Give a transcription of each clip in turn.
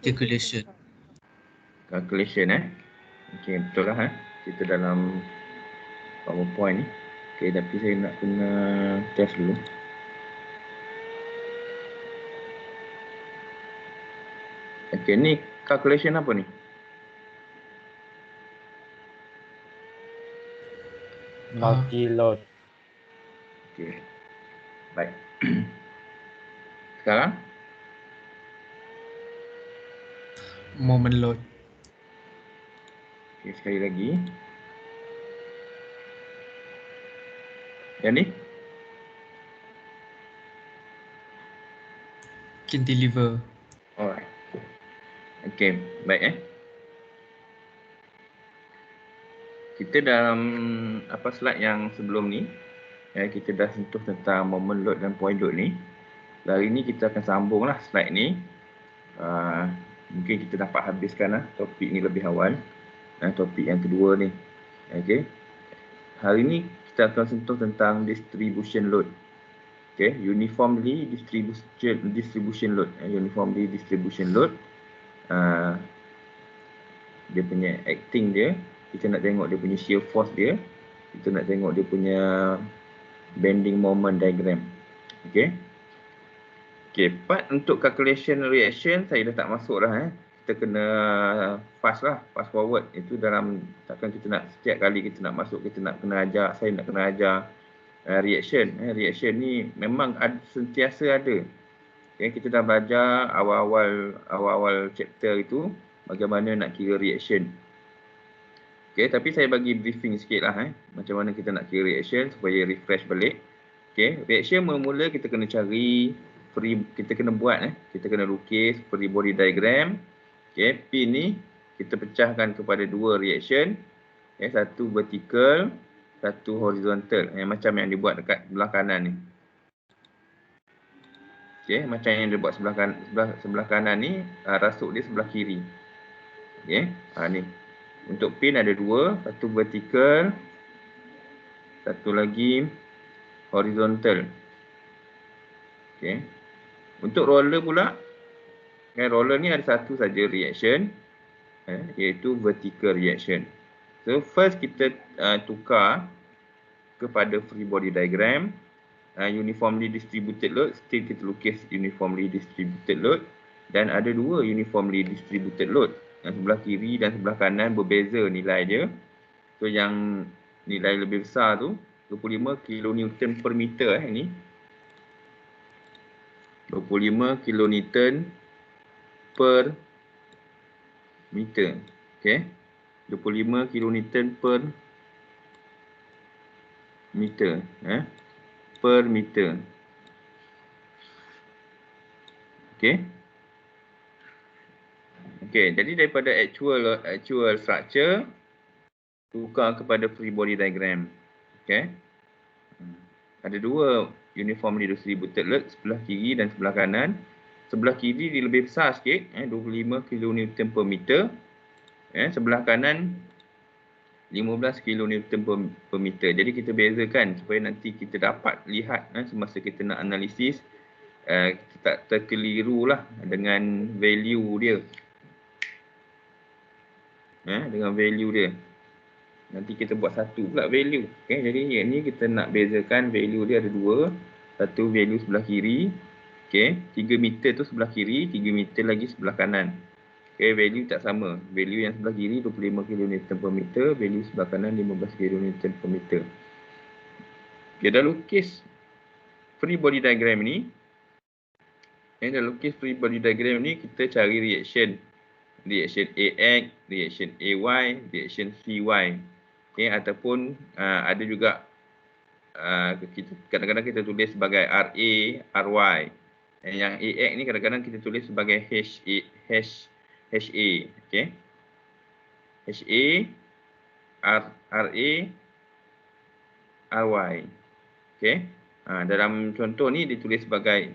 Calculation. Calculation okey, betul lah kita dalam PowerPoint ni. Okey, tapi saya nak kena test dulu. Okey, ni calculation apa ni? Multi-load. Okey. Baik. Sekarang Moment load. okey, sekali lagi. Yang ni Cantilever. alright. Okey, baik kita dalam slide yang sebelum ni kita dah sentuh tentang moment load dan point load ni. Hari ni kita akan sambunglah slide ni. Mungkin kita dapat habiskan topik ni lebih awal. Topik yang kedua ni. Okey. Hari ni kita akan sentuh tentang distribution load. Okey, uniformly distribution load. Uniformly distribution load. Dia punya acting dia, kita nak tengok dia punya shear force dia, kita nak tengok dia punya bending moment diagram. Okey. Okey, part untuk calculation reaction saya dah tak masuk dah Kita kena fast forward. Itu dalam takkan kita nak setiap kali kita nak masuk kita nak kena ajar, saya nak kena ajar reaction. Reaction ni memang sentiasa ada. Okay, kita dah belajar awal-awal chapter itu bagaimana nak kira reaction. Okay, tapi saya bagi briefing sikit lah macam mana kita nak kira reaction supaya refresh balik. Okay, reaction mula-mula kita kena cari kita kena buat kita kena lukis free body diagram. Okay, P ni kita pecahkan kepada dua reaction. Okay, satu vertical, satu horizontal. Macam yang dibuat dekat belah kanan ni. Okay, macam yang dia buat sebelah kanan ni, rasuk dia sebelah kiri. Okay, ni. Untuk pin ada dua, satu vertical, satu lagi horizontal. Okay. Untuk roller pula, roller ni ada satu saja reaction, iaitu vertical reaction. So first kita tukar kepada free body diagram. Uniformly distributed load, still kita lukis uniformly distributed load, dan ada dua uniformly distributed load. Yang sebelah kiri dan sebelah kanan berbeza nilai dia. So yang nilai lebih besar tu 25 kN per meter ini. 25 kN per meter. Okey. 25 kN per meter per meter. Okey. Okey, jadi daripada actual structure tukar kepada free body diagram. Okey. Ada dua uniformly distributed load, sebelah kiri dan sebelah kanan. Sebelah kiri dia lebih besar sikit, 25 kN per meter. Sebelah kanan 15 kN per meter. Jadi kita bezakan supaya nanti kita dapat lihat semasa kita nak analisis, kita tak terkeliru lah dengan value dia. Dengan value dia. Nanti kita buat satu pula value. Okay, jadi yang ni kita nak bezakan value dia ada dua. Satu value sebelah kiri. Okay, 3 meter tu sebelah kiri, 3 meter lagi sebelah kanan. Okay, value tak sama. Value yang sebelah kiri 25 kN per meter, value sebelah kanan 15 kN per meter. Okay, dah lukis free body diagram ni. Dah lukis free body diagram ni, kita cari reaction. Reaction AX, reaction AY, reaction CY. Okay, ataupun ada juga kadang-kadang kita tulis sebagai RA, RY. Yang AX ni kadang-kadang kita tulis sebagai HA. Okay. HA, RA, RY. Okay. Dalam contoh ni ditulis sebagai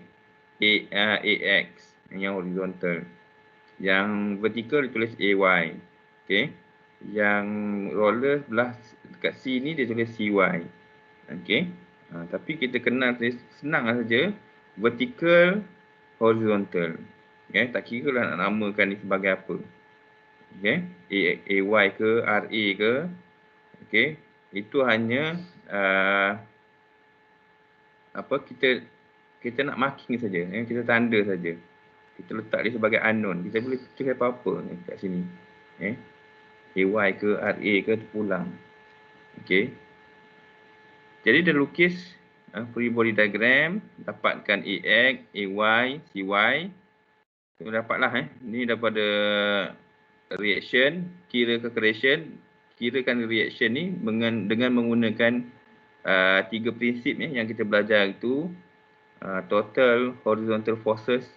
AX yang horizontal. Yang vertical ditulis AY. Okay. Yang roller sebelah dekat C ni dia tulis CY. Okay. Tapi kita kenal senang saja vertical, horizontal. Okay, tak kira lah nak namakan ni sebagai apa. Okay, AY ke, RA ke. Okay, itu hanya kita nak marking saja, kita tanda saja. Kita letak dia sebagai unknown. Kita boleh tulis apa-apa kat sini. AY ke, RA ke, terpulang. Okay. Jadi dia lukis free body diagram, dapatkan AX, AY, CY. So, dapatlah ni daripada reaction, kira calculation, kirakan reaction ni dengan menggunakan 3 prinsip yang kita belajar itu. Total horizontal forces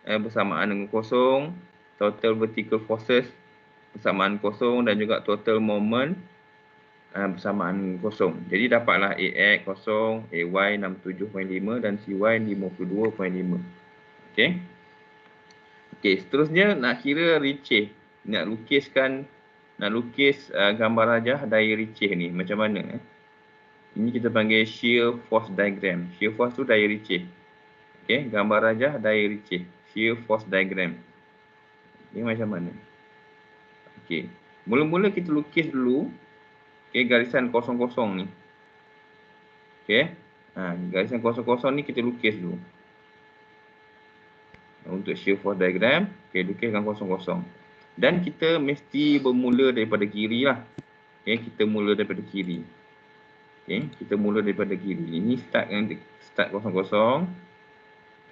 bersamaan dengan kosong, total vertical forces bersamaan kosong dan juga total moment bersamaan kosong. Jadi dapatlah AX kosong, AY 67.5 dan CY 52.5. Okey. Okey, seterusnya nak kira Ricci. Nak lukis gambar rajah daya Ricci ni macam mana? Ini kita panggil shear force diagram. Shear force tu daya Ricci. Okey, gambar rajah daya Ricci. Shear force diagram. Ini macam mana? Okey. Mula-mula kita lukis dulu garisan kosong-kosong ni. Okey. Garisan kosong-kosong ni kita lukis dulu. Untuk shear force diagram, lukiskan kosong-kosong. Dan kita mesti bermula daripada kiri lah. Kita mula daripada kiri. Kita mula daripada kiri. Ini start kosong-kosong.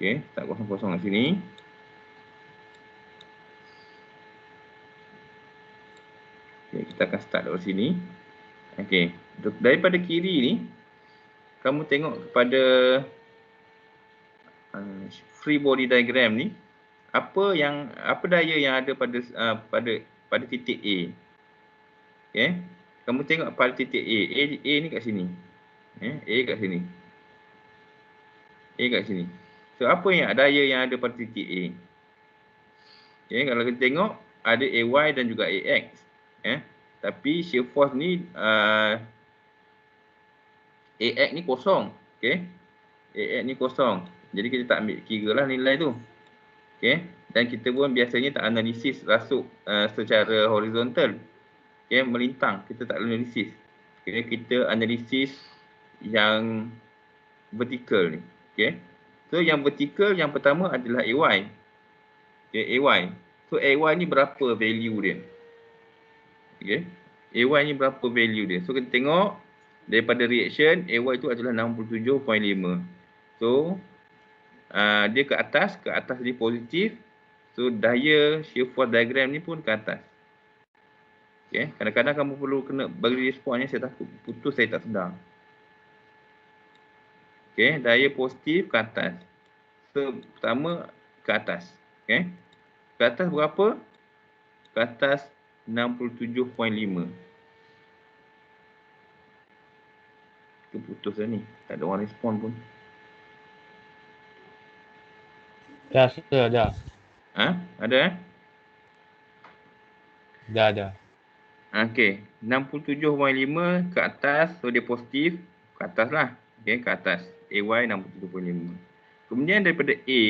Start kosong-kosong kat sini. Kita akan start dari sini. Daripada kiri ni, kamu tengok kepada free body diagram ni, apa daya yang ada pada titik A. Kamu tengok pada titik A. A ni kat sini. A kat sini. A kat sini. So apa daya yang ada pada titik A? Kalau kita tengok ada AY dan juga AX. Tapi shear force ni AX ni kosong. AX ni kosong. Jadi kita tak ambil kira lah nilai tu. Dan kita pun biasanya tak analisis rasuk secara horizontal. Melintang. Kita tak analisis. Kita analisis yang vertikal ni. So yang vertikal yang pertama adalah AY. AY. So AY ni berapa value dia? AY ni berapa value dia? So kita tengok daripada reaction, AY itu adalah 67.5. So dia ke atas dia positif. So daya shear force diagram ni pun ke atas. Kadang-kadang kamu perlu kena bagi respon ni, saya takut putus, saya tak sedar. Daya positif ke atas. So pertama ke atas. Ke atas berapa? Ke atas 67.5. Kita putus dah ni. Tak ada orang respon pun. Ya, sudah ada. Ada Ada. 67.5 ke atas. So dia positif. Ke atas lah. Ke atas. AY 67.5. Kemudian daripada A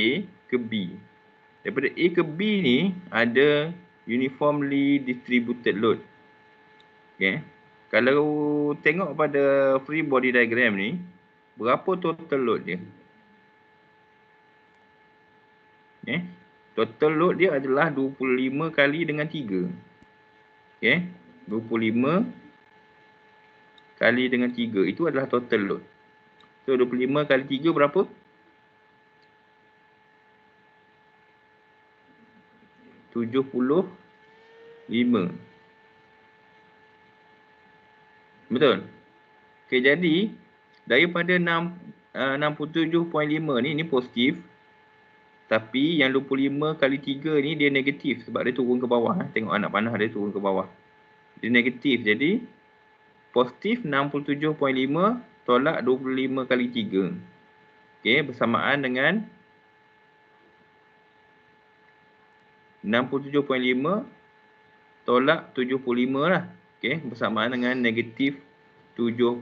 ke B. Daripada A ke B ni ada uniformly distributed load. Kalau tengok pada free body diagram ni, berapa total load dia? Total load dia adalah 25 kali dengan 3. 25 kali dengan 3. Itu adalah total load. So 25 kali 3 berapa? 75. Betul? Jadi daripada 67.5 ni positif. Tapi yang 25 kali 3 ni dia negatif sebab dia turun ke bawah. Tengok anak panah dia turun ke bawah. Dia negatif. Jadi positif 67.5 tolak 25 kali 3. Bersamaan dengan 67.5 tolak 75 lah. Bersamaan dengan negatif 7.5.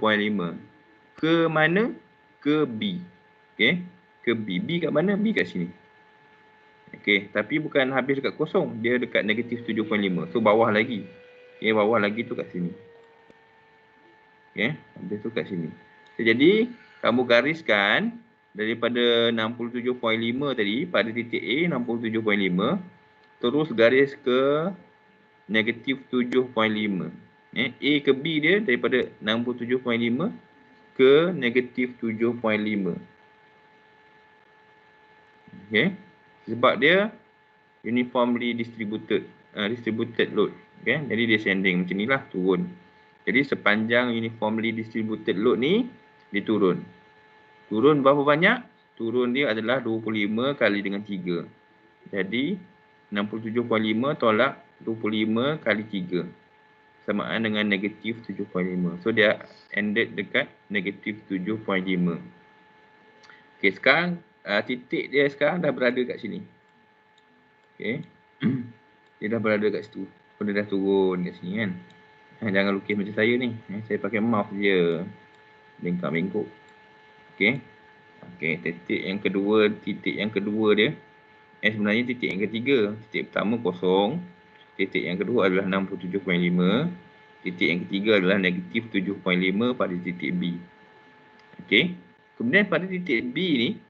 Ke mana? Ke B. Ke B. B kat mana? B kat sini. Okey, tapi bukan habis dekat kosong, dia dekat negatif 7.5. So bawah lagi. Okey, bawah lagi tu kat sini. Okey, habis tu kat sini. So, jadi kamu gariskan daripada 67.5 tadi pada titik A 67.5 terus garis ke negatif 7.5. A ke B dia daripada 67.5 ke negatif 7.5. Okay. Sebab dia uniformly distributed load. Okay. Jadi descending macam inilah, turun. Jadi sepanjang uniformly distributed load ni diturun. Turun berapa banyak? Turun dia adalah 25 kali dengan 3. Jadi 67.5 tolak 25 kali 3. Samaan dengan negatif 7.5. So dia ended dekat negatif 7.5. Okay, sekarang titik dia sekarang dah berada kat sini. Okay. Dia dah berada kat situ. Dia dah turun kat sini kan. Jangan lukis macam saya ni. Saya pakai mouse je. Bengkak-bengkok. Okay. Okay, titik yang kedua dia. Sebenarnya titik yang ketiga. Titik pertama kosong. Titik yang kedua adalah 67.5. Titik yang ketiga adalah negatif 7.5 pada titik B. Okay. Kemudian pada titik B ni,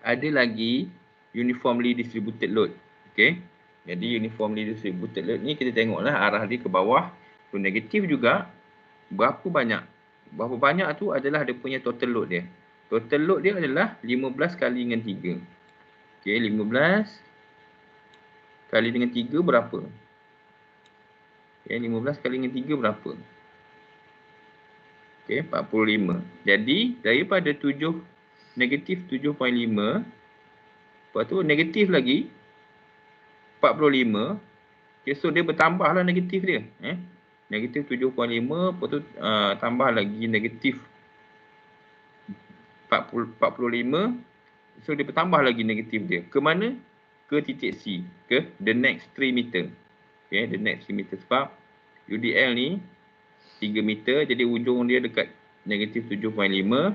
ada lagi uniformly distributed load. Okay. Jadi uniformly distributed load ni kita tengoklah arah dia ke bawah. So negatif juga. Berapa banyak? Berapa banyak tu adalah dia punya total load dia. Total load dia adalah 15 kali dengan 3. Okay, 15 kali dengan 3 berapa? Okay, 15 kali dengan 3 berapa? Okay, 45. Jadi daripada negatif 7.5, lepas tu negatif lagi 45. Okay, so dia bertambahlah negatif dia. Negatif 7.5, lepas tu tambah lagi negatif 45. So dia bertambah lagi negatif dia. Ke mana? Ke titik C. Ke the next 3 meter. Okay, the next 3 meter. Sebab UDL ni 3 meter. Jadi ujung dia dekat negatif 7.5.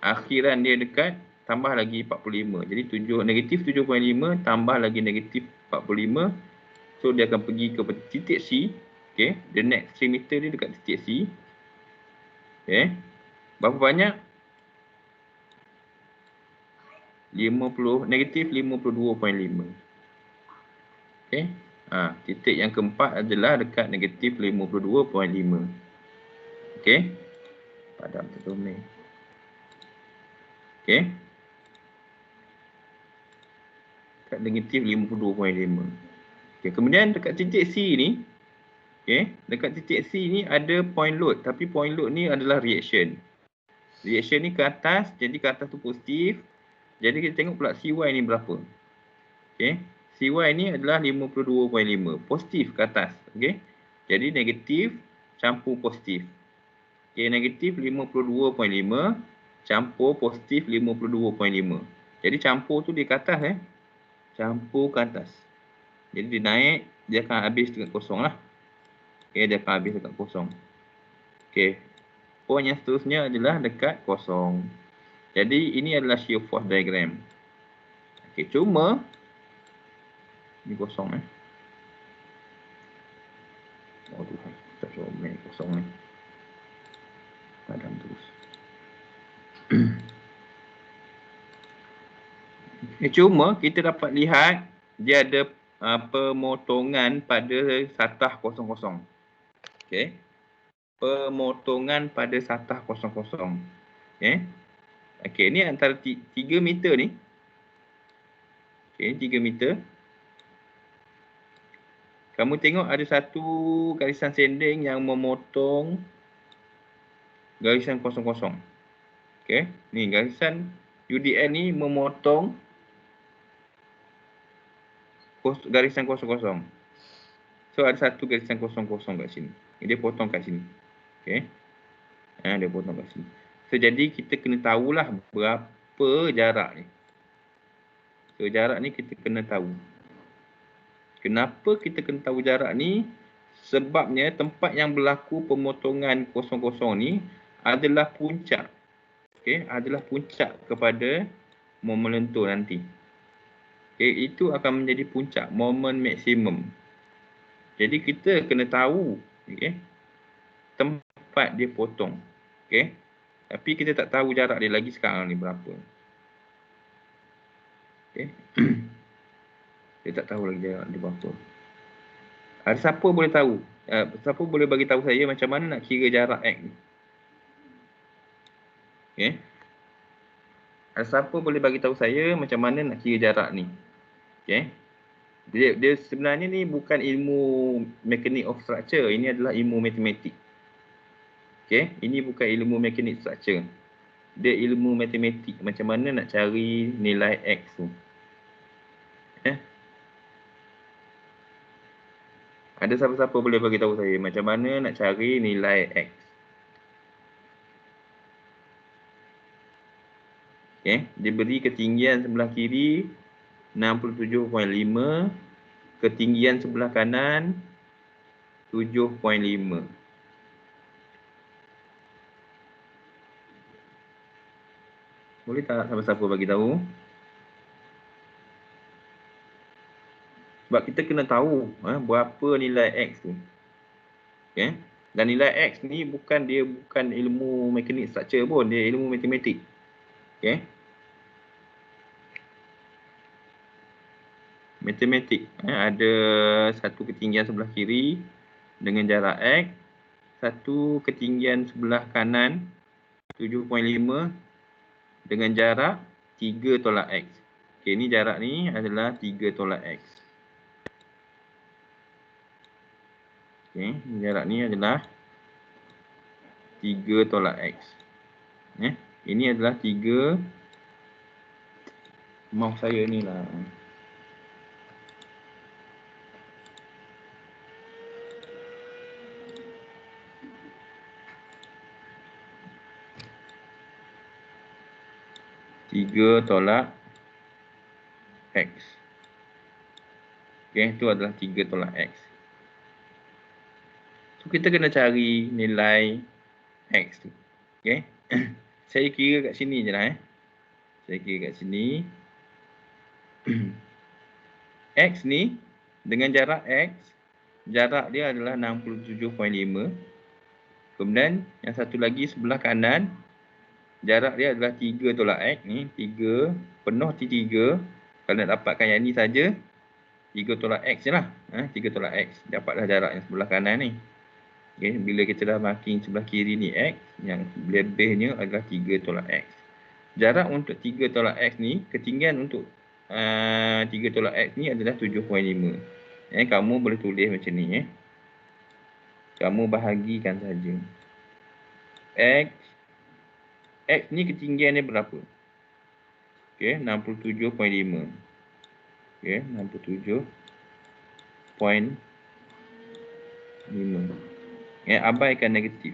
Akhiran dia dekat tambah lagi 45. Jadi negatif 7.5 tambah lagi negatif 45. So dia akan pergi ke titik C. Okay, the next 3 meter dia dekat titik C. Okay. Berapa banyak? Negatif 52.5. Okay. Titik yang keempat adalah dekat negatif 52.5. Okay. Padam terdomeng. Okay. Dekat negatif 52.5. Okay. Kemudian dekat titik C ni. Okay. Dekat titik C ni ada point load. Tapi point load ni adalah reaction. Reaction ni ke atas. Jadi ke atas tu positif. Jadi kita tengok pula CY ni berapa. Okay. CY ni adalah 52.5. Positif ke atas. Okay. Jadi negatif campur positif. Okay. Negatif 52.5 campur positif 52.5. Jadi campur tu dia ke atas. Campur ke atas. Jadi dia naik. Dia akan habis dekat kosong lah. Okay. Dia akan habis dekat kosong. Okay. Point yang seterusnya adalah dekat kosong. Jadi ini adalah shear force diagram. Okay. Cuma ni kosong Oh Tuhan, tak comel kosong ni. Padam terus. Cuma kita dapat lihat dia ada pemotongan pada satah kosong-kosong. Okey. Pemotongan pada satah kosong-kosong. Okey. Okey, ni antara 3 meter ni. Okey, 3 meter. Kamu tengok ada satu garisan sending yang memotong garisan kosong-kosong. Okey, ni garisan UDN ni memotong garisan kosong-kosong. So ada satu garisan kosong-kosong kat sini. Dia potong kat sini. Okey. Dia potong kat sini. So jadi kita kena tahulah berapa jarak ni. So jarak ni kita kena tahu. Kenapa kita kena tahu jarak ni? Sebabnya tempat yang berlaku pemotongan kosong-kosong ni adalah puncak. Okey, adalah puncak kepada momen lentur nanti. Okay, itu akan menjadi puncak moment maksimum. Jadi kita kena tahu, okay, tempat dia potong. Okay. Tapi kita tak tahu jarak dia lagi sekarang ni berapa. Okay. Kita tak tahu lagi jarak dia berapa. Ada siapa boleh tahu? Siapa boleh bagi tahu saya macam mana nak kira jarak X ni? Okay. Ada siapa boleh bagi tahu saya macam mana nak kira jarak ni? Okay. Dia sebenarnya ni bukan ilmu mechanic of structure. Ini adalah ilmu matematik. Okay. Ini bukan ilmu mechanic structure. Dia ilmu matematik. Macam mana nak cari nilai X tu. Ada siapa-siapa boleh bagi tahu saya macam mana nak cari nilai X? Okay. Diberi ketinggian sebelah kiri 67.5, ketinggian sebelah kanan 7.5. Boleh tak siapa-siapa bagi tahu? Sebab kita kena tahu berapa nilai X tu. Okay. Dan nilai X ni bukan ilmu mekanik structure pun, dia ilmu matematik. Okay. Matematik. Ada satu ketinggian sebelah kiri dengan jarak X, satu ketinggian sebelah kanan 7.5 dengan jarak 3 tolak X. Okay, ni jarak ni adalah 3 tolak X. Okay, jarak ni adalah 3 tolak X. Ini adalah 3. Mouse saya ni lah. Tiga tolak X. Okay, itu adalah 3 tolak X. So, kita kena cari nilai X tu. Okay. Saya kira kat sini je lah. Saya kira kat sini. X ni dengan jarak X, jarak dia adalah 67.5. Kemudian yang satu lagi sebelah kanan, jarak dia adalah 3 tolak X ni. 3 penuh T3. Kalau nak dapatkan yang ni saja, 3 tolak X je lah. 3 tolak X. Dapatlah jarak yang sebelah kanan ni. Okay. Bila kita dah marking sebelah kiri ni X, yang lebihnya adalah 3 tolak X. Jarak untuk 3 tolak X ni, ketinggian untuk 3 tolak X ni adalah 7.5. Kamu boleh tulis macam ni. Kamu bahagikan saja. X ni ketinggian dia berapa? Okay, 67.5. Okay, 67.5. Abaikan negatif.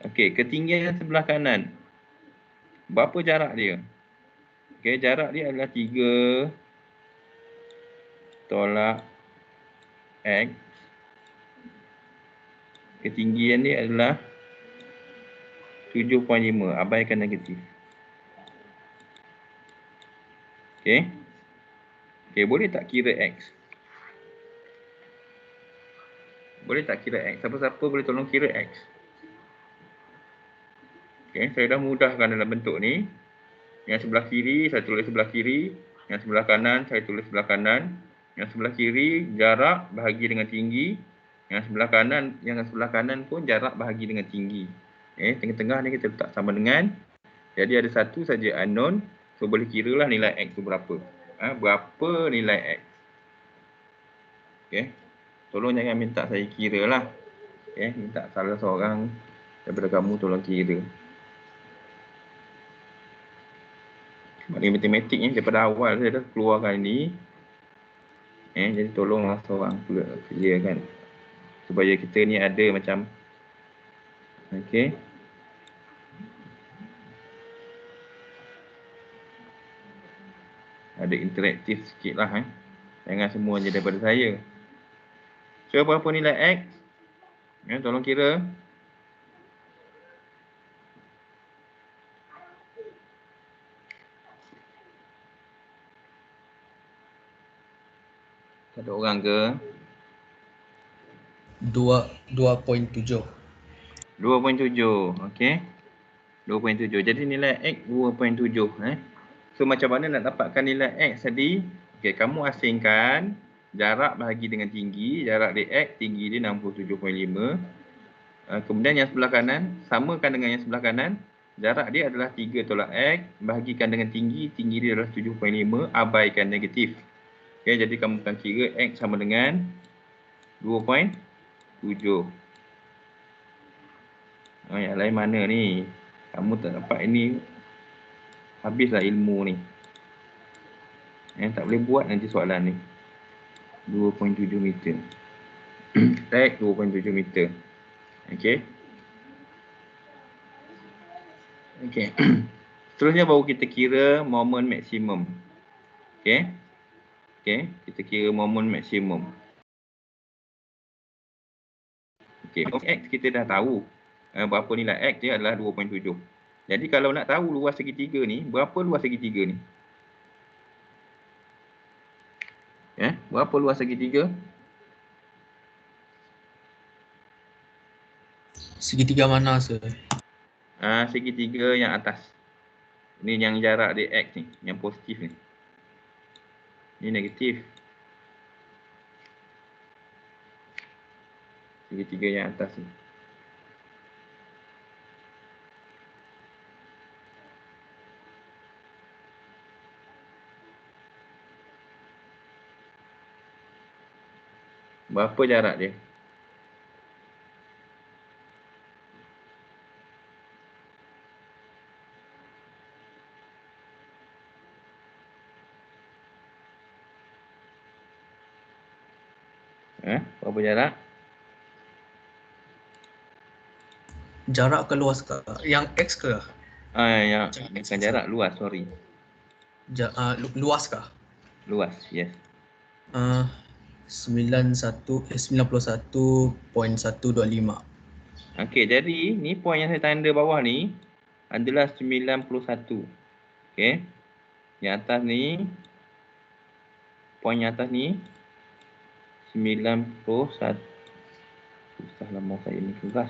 Okey, ketinggian sebelah kanan. Berapa jarak dia? Okey, jarak dia adalah 3 tolak X. Ketinggian dia adalah 7.5. Abaikan negatif. Okey. Okey, boleh tak kira X? Boleh tak kira X? Siapa-siapa boleh tolong kira X? Okay, saya dah mudahkan dalam bentuk ni. Yang sebelah kiri, saya tulis sebelah kiri. Yang sebelah kanan, saya tulis sebelah kanan. Yang sebelah kiri, jarak bahagi dengan tinggi. Yang sebelah kanan pun jarak bahagi dengan tinggi. Tengah-tengah ni kita letak sama dengan. Jadi ada satu saja unknown. So boleh kira lah nilai X tu berapa. Berapa nilai X. Okay. Tolong jangan minta saya kira lah. Okay. Minta salah seorang daripada kamu tolong kira. Maknanya matematik ni daripada awal saya dah keluarkan ni. Jadi tolonglah seorang clear kan. Supaya kita ni ada macam. Okay. Ada interaktif sikit lah. Jangan semua je daripada saya. So berapa nilai X? Tolong kira. Ada orang ke? 2.7. 2.7. Okey. 2.7. Jadi nilai X 2.7. So macam mana nak dapatkan nilai X tadi? Okey, kamu asingkan jarak bahagi dengan tinggi. Jarak dia X, tinggi dia 67.5. Kemudian yang sebelah kanan, samakan dengan yang sebelah kanan. Jarak dia adalah 3 tolak X. Bahagikan dengan tinggi. Tinggi dia adalah 7.5. Abaikan negatif. Okey, jadi kamu akan kira X sama dengan 2.7. Yang lain mana ni? Kamu tak dapat ini, habislah ilmu ni. Tak boleh buat nanti soalan ni. 2.7 meter. X 2.7 meter. Okey. Okey. Seterusnya baru kita kira moment maksimum. Okey. Okey, kita kira moment maksimum. Okey, X kita dah tahu. Berapa nilai X dia adalah 2.7. Jadi kalau nak tahu luas segitiga ni, berapa luas segitiga ni? Berapa luas segitiga? Segitiga mana, sir? Segitiga yang atas. Ni yang jarak dia X ni, yang positif ni. Ni negatif. Segitiga yang atas ni. Berapa jarak dia? Berapa jarak? Jarak ke luas ke? Yang X ke? Yang bukan jarak, luas, sorry. Luas ke? Luas, yes. 91.125. Okey, jadi ni poin yang saya tanda bawah ni adalah 91. Okey. Yang atas ni, poin yang atas ni 91. Susah lama saya ni keras.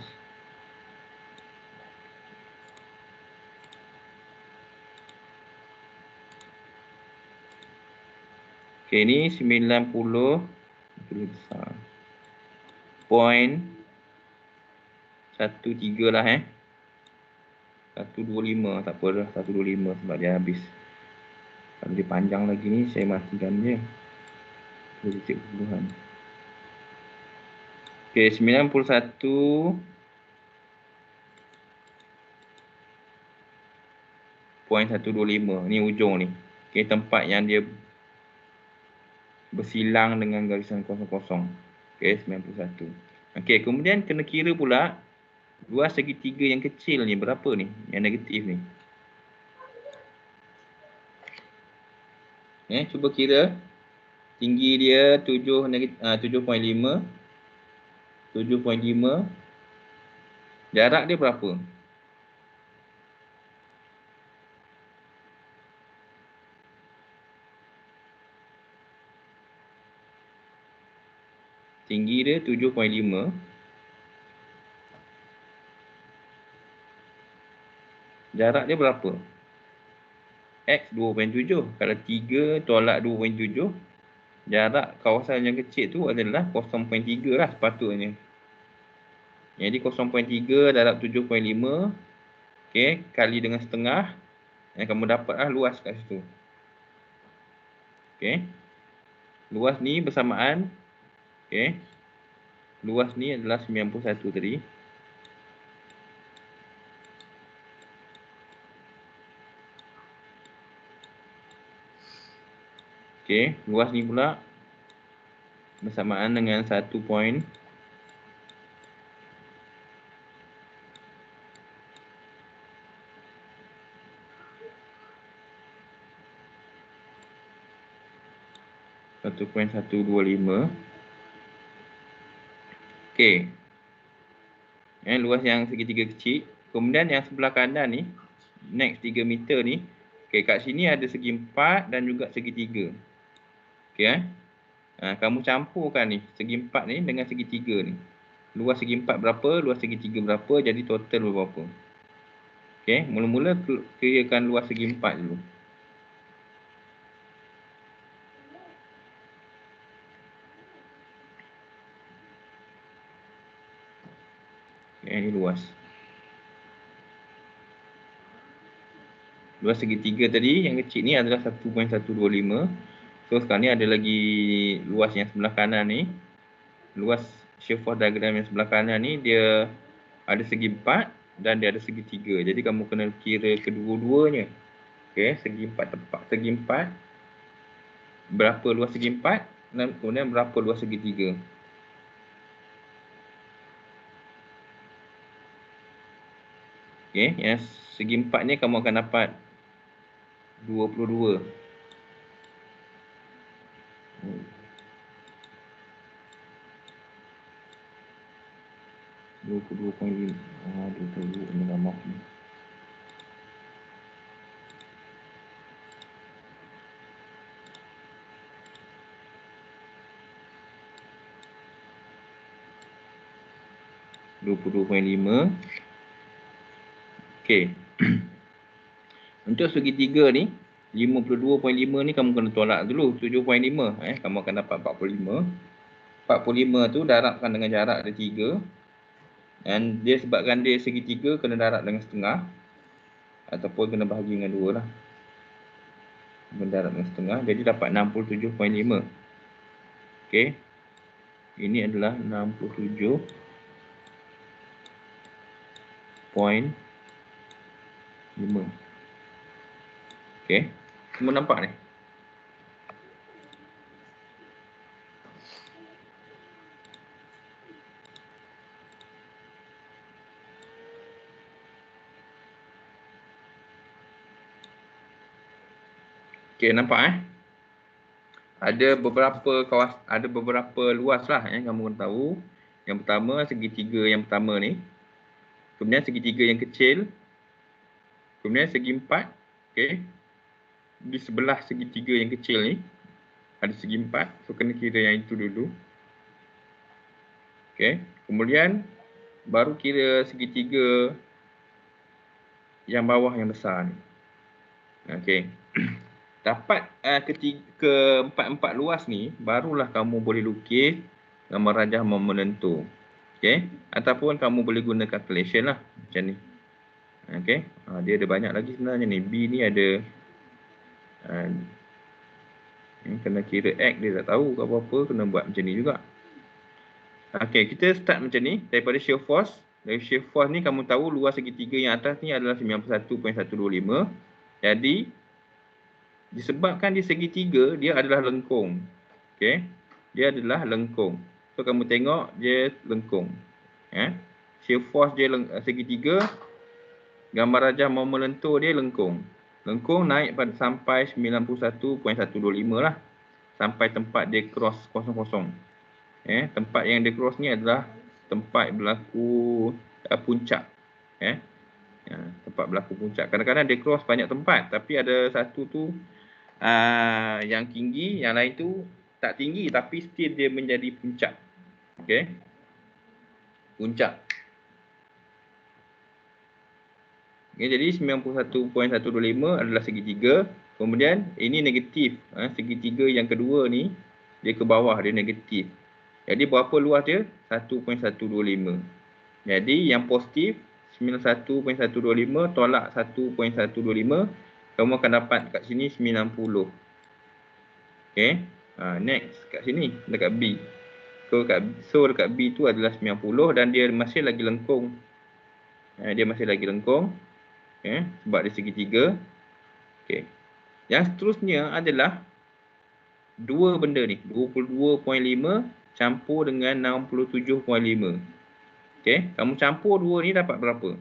Okey, ni 90. Itu besar. Poin 13 lah 125, tak apa dah, 125 sebab dia habis. Kalau dia panjang lagi ni, saya matikan dia. 2.0. Okey, 91.125. Ni ujung ni. Okey, tempat yang dia bersilang dengan garisan kosong-kosong. Okey, 91. Okey, kemudian kena kira pula luas segitiga yang kecil ni berapa ni? Yang negatif ni. Cuba kira. Tinggi dia 7.5. 7.5. Jarak dia berapa? Tinggi dia 7.5. Jarak dia berapa? X 2.7. Kalau 3 tolak 2.7, jarak kawasan yang kecil tu adalah 0.3 lah sepatutnya. Jadi 0.3 darab 7.5. Okey, kali dengan setengah. Kamu dapatlah luas kat situ. Okey. Luas ni bersamaan. Okey. Luas ni adalah 91 tadi. Okey, luas ni pula bersamaan dengan 1 point 1.125. Okey. Luas yang segitiga kecil. Kemudian yang sebelah kanan ni, next 3 meter ni. Okey, kat sini ada segi 4 dan juga segi 3. Okey Kamu campurkan ni, segi 4 ni dengan segi 3 ni. Luas segi 4 berapa, luas segi 3 berapa, jadi total berapa. Okey, mula-mula kirakan luas segi 4 dulu. Okey, ini luas. Luas segi 3 tadi, yang kecil ni adalah 1.125. So, sekarang ni ada lagi luas yang sebelah kanan ni. Luas shear force diagram yang sebelah kanan ni, dia ada segi 4 dan dia ada segi 3. Jadi, kamu kena kira kedua-duanya. Okey, segi 4 tepat. Segi 4, berapa luas segi 4 dan kemudian berapa luas segi 3. Okey, yang segi 4 ni kamu akan dapat 22. Dua puluh 22.5. Dia tahu ini gambar ni. $22.5. Okey. Untuk segi 3 ni, 52.5 ni kamu kena tolak dulu 7.5. Kamu akan dapat 45. 45 tu darabkan dengan jarak dia 3. Dan dia sebabkan dia segi 3 kena darab dengan setengah. Ataupun kena bahagi dengan 2 lah. Mendarab dengan setengah. Jadi dapat 67.5. Okey. Ini adalah 67.5. Okey. Semua nampak ni? Okey, nampak Ada beberapa luas lah kamu kena tahu. Yang pertama segitiga yang pertama ni. Kemudian segitiga yang kecil. Kemudian segi 4. Okey. Di sebelah segitiga yang kecil ni ada segi 4. So kena kira yang itu dulu. Okey. Kemudian baru kira segitiga yang bawah yang besar ni. Okey. Dapat keempat luas ni, barulah kamu boleh lukis gambar rajah menentu. Okey, ataupun kamu boleh guna calculation lah macam ni. Okey, dia ada banyak lagi sebenarnya ni. B ni ada kena kira X, dia tak tahu ke apa-apa, kena buat macam ni juga. Okey, kita start macam ni daripada shear force. Dari shear force ni kamu tahu luas segitiga yang atas ni adalah 91.125. Jadi disebabkan di segitiga dia adalah lengkung. Okey. Dia adalah lengkung. So kamu tengok dia lengkung. Shear force dia segitiga. Gambar rajah moment lentur dia lengkung. Lengkung naik sampai 91.125 lah. Sampai tempat dia cross kosong-kosong. Tempat yang dia cross ni adalah tempat berlaku puncak. Tempat berlaku puncak. Kadang-kadang dia cross banyak tempat, tapi ada satu tu yang tinggi, yang lain tu tak tinggi tapi still dia menjadi puncak. Okey. Puncak. Okay, jadi 91.125 adalah segitiga. Kemudian ini negatif. Segitiga yang kedua ni dia ke bawah, dia negatif. Jadi berapa luas dia? 1.125. Jadi yang positif 91.125 tolak 1.125, kamu akan dapat kat sini 90. Okey. Next kat sini dekat B. So dekat B tu adalah 90 dan dia masih lagi lengkung. Dia masih lagi lengkung. Okey, sebab dia segitiga. Okey. Yang seterusnya adalah dua benda ni, 22.5 campur dengan 67.5. Okey, kamu campur dua ni dapat berapa?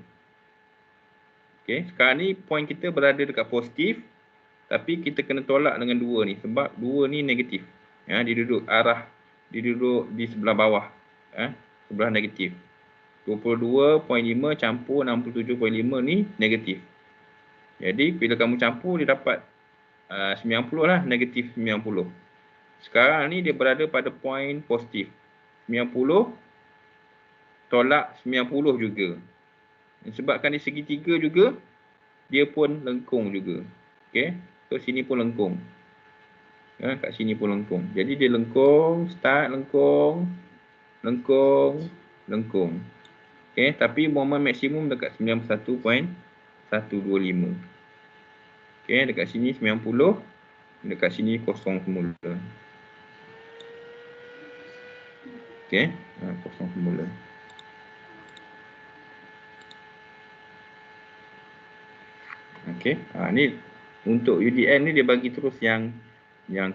Okey, sekarang ni point kita berada dekat positif. Tapi kita kena tolak dengan 2 ni. Sebab 2 ni negatif. Dia duduk di sebelah bawah. Sebelah negatif. 22.5 campur 67.5 ni negatif. Jadi bila kamu campur dia dapat 90 lah. Negatif 90. Sekarang ni dia berada pada point positif. 90 tolak 90 juga. Sebabkan dia segitiga juga, dia pun lengkung juga. Okey. So sini pun lengkung. Kat sini pun lengkung. Jadi dia lengkung, start lengkung, lengkung, lengkung. Okey, tapi moment maksimum dekat 91.125. Okey, dekat sini 90, dekat sini kosong semula. Okey, kosong semula. Okey, ni untuk UDL ni dia bagi terus yang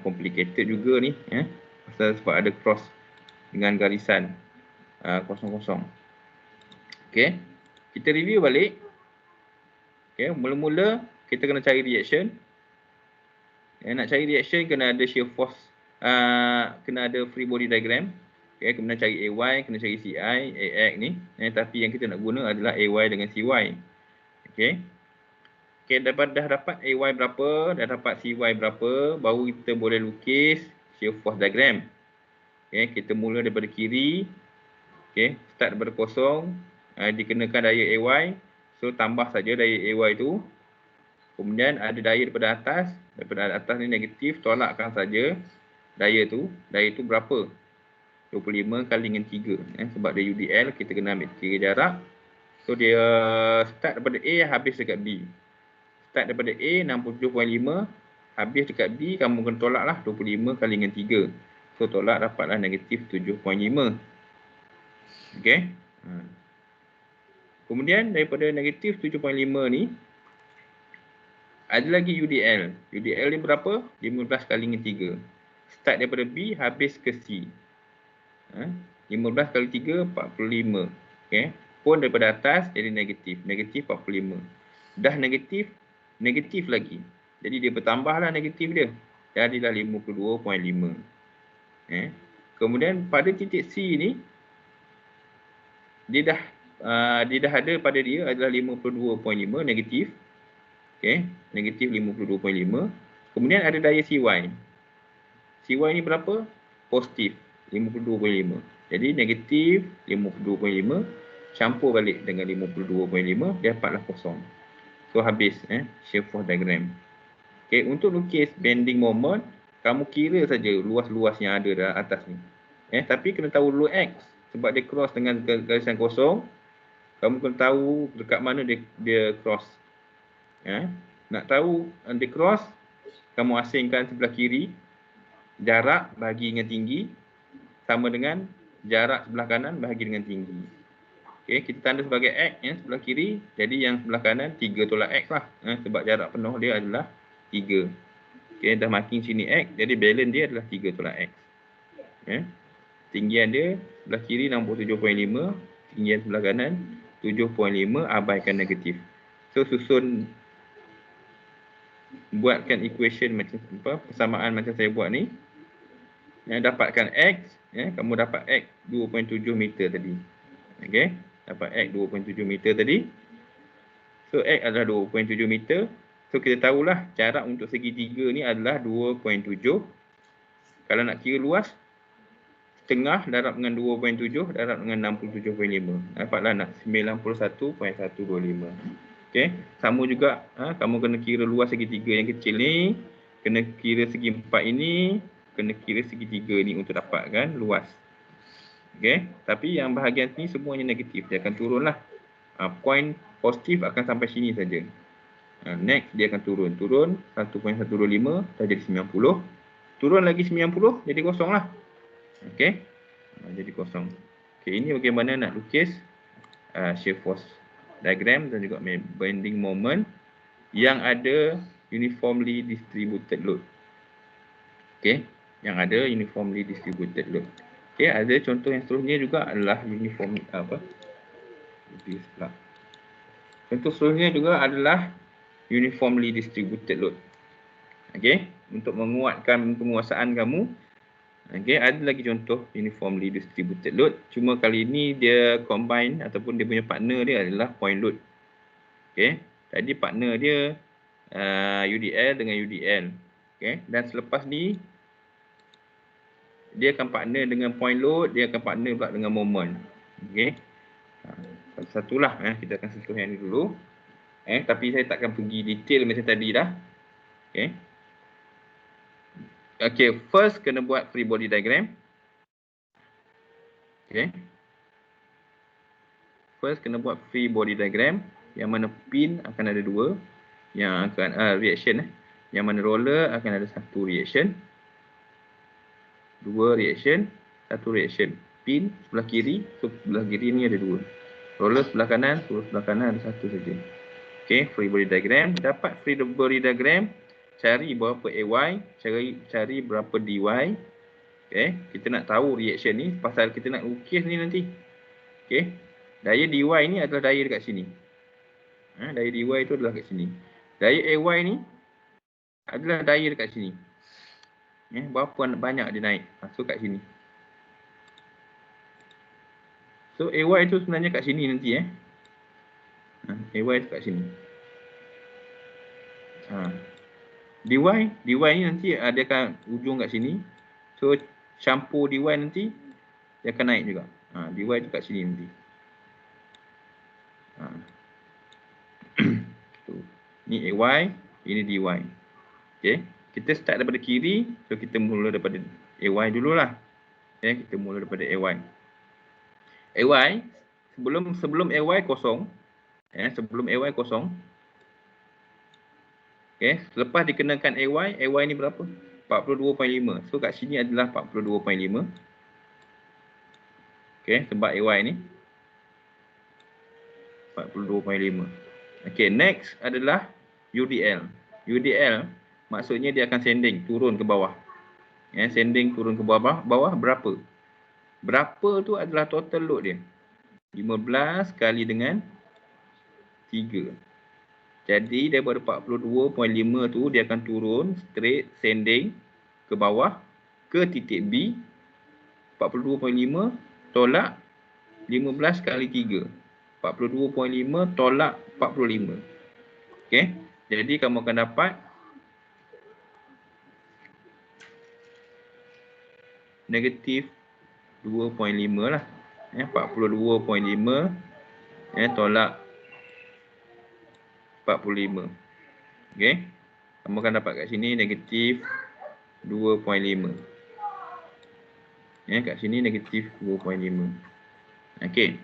complicated juga ni, pasal sebab ada cross dengan garisan kosong-kosong. Okey, kita review balik. Okey, mula-mula kita kena cari reaction. Nak cari reaction kena ada shear force, kena ada free body diagram. Okey, kemudian cari AY, kena cari CI, AX ni. Tapi yang kita nak guna adalah AY dengan CY. Okey. Okey, dah dapat AY berapa, dah dapat CY berapa, baru kita boleh lukis shear force diagram. Okey, kita mula daripada kiri. Okey, start daripada kosong, dikenakan daya AY. So tambah saja daya AY tu. Kemudian ada daya daripada atas ni negatif, tolakkan saja daya tu. Daya tu berapa? 25 kali dengan 3. Sebab dia UDL, kita kena ambil 3 jarak. So dia start daripada A, habis dekat B. Start daripada A 67.5, habis dekat B, kamu kena tolak lah 25 kali dengan 3. So tolak dapatlah negatif 7.5. Okey. Kemudian daripada negatif 7.5 ni, ada lagi UDL. UDL ni berapa? 15 kali dengan 3. Start daripada B, habis ke C. 15 kali 3, 45. Okey. Pun daripada atas jadi negatif. Negatif 45. Dah negatif, negatif lagi. Jadi dia bertambahlah negatif dia. Jadilah 52.5. Kemudian pada titik C ni, dia dah ada pada dia adalah 52.5 negatif. Okey, negatif 52.5. Kemudian ada daya CY. CY ni berapa? Positif 52.5. Jadi negatif 52.5 campur balik dengan 52.5, dia dapatlah kosong. So habis shear force diagram. Okey, untuk lukis bending moment, kamu kira saja luas-luas yang ada dalam atas ni. Tapi kena tahu dulu X, sebab dia cross dengan garisan kosong. Kamu kena tahu dekat mana dia cross. Nak tahu dia cross, kamu asingkan sebelah kiri, jarak bahagi dengan tinggi sama dengan jarak sebelah kanan bahagi dengan tinggi. Okey, kita tanda sebagai X sebelah kiri, jadi yang sebelah kanan 3 tolak X lah. Sebab jarak penuh dia adalah 3. Okey, dah marking sini X, jadi balance dia adalah 3 tolak X. Tinggian dia sebelah kiri 67.5, tinggian sebelah kanan 7.5, abaikan negatif. So susun, buatkan equation macam persamaan macam saya buat ni. Dapatkan X, kamu dapat X 2.7 meter tadi. Okey, dapat X 2.7 meter tadi. So X adalah 2.7 meter. So kita tahulah jarak untuk segitiga ni adalah 2.7. Kalau nak kira luas, setengah darab dengan 2.7 darab dengan 67.5. Dapatlah nak 91.125. Okey, sama juga kamu kena kira luas segitiga yang kecil ni, kena kira segi empat ini, kena kira segitiga ni untuk dapatkan luas. Okey, tapi yang bahagian ni semuanya negatif, dia akan turunlah. Point positif akan sampai sini saja. Next dia akan turun 1.125 dah jadi 90. Turun lagi 90 jadi kosong lah. Okey. Jadi kosong. Okey, ini bagaimana nak lukis shear force diagram dan juga bending moment yang ada uniformly distributed load. Okey, yang ada uniformly distributed load. Okey, ada contoh yang seterusnya juga adalah uniform Contoh seterusnya juga adalah uniformly distributed load. Okey, untuk menguatkan penguasaan kamu. Okey, ada lagi contoh uniformly distributed load. Cuma kali ini dia combine ataupun dia punya partner dia adalah point load. Okey, tadi partner dia UDL dengan UDL. Okey, dan selepas ni dia akan partner dengan point load, dia akan partner pula dengan moment. Okey. Satulah kita akan sentuh yang ni dulu. Tapi saya takkan pergi detail macam tadi dah. Okey. Okey, first kena buat free body diagram. Okey. First kena buat free body diagram yang mana pin akan ada 2, yang akan reaction yang mana roller akan ada 1 reaction, 2 reaction, 1 reaction. Pin sebelah kiri, sebelah kiri ni ada 2. Roller sebelah kanan ada 1 saja. Okey, free body diagram. Dapat free body diagram, cari berapa AY, cari berapa DY. Okey, kita nak tahu reaction ni pasal kita nak lukis ni nanti. Okey. Daya DY ni adalah daya dekat sini. Daya DY itu adalah kat sini. Daya AY ni adalah daya dekat sini. Berapa banyak dia naik. So kat sini. So AY tu sebenarnya kat sini nanti AY tu kat sini. DY ni nanti dia akan ujung kat sini. So campur DY nanti dia akan naik juga. DY tu kat sini nanti. Ni AY, ini DY. Okey, kita start daripada kiri, so kita mula daripada AY dululah. Okey, kita mula daripada AY. AY sebelum AY kosong, sebelum AY kosong. Okey, selepas dikenakan AY ni berapa? 42.5. So kat sini adalah 42.5. Okey, sebab AY ni 42.5. Okey, next adalah UDL. UDL maksudnya dia akan sending turun ke bawah. Sending turun ke bawah berapa? Berapa tu adalah total load dia. 15 kali dengan 3. Jadi daripada 42.5 tu dia akan turun straight sending ke bawah ke titik B. 42.5 tolak 15 kali 3. 42.5 tolak 45. Okey. Jadi kamu akan dapat negatif 2.5 lah. 42.5 tolak 45. Okey. Kamu akan dapat kat sini negatif 2.5. Kat sini negatif 2.5. Okey.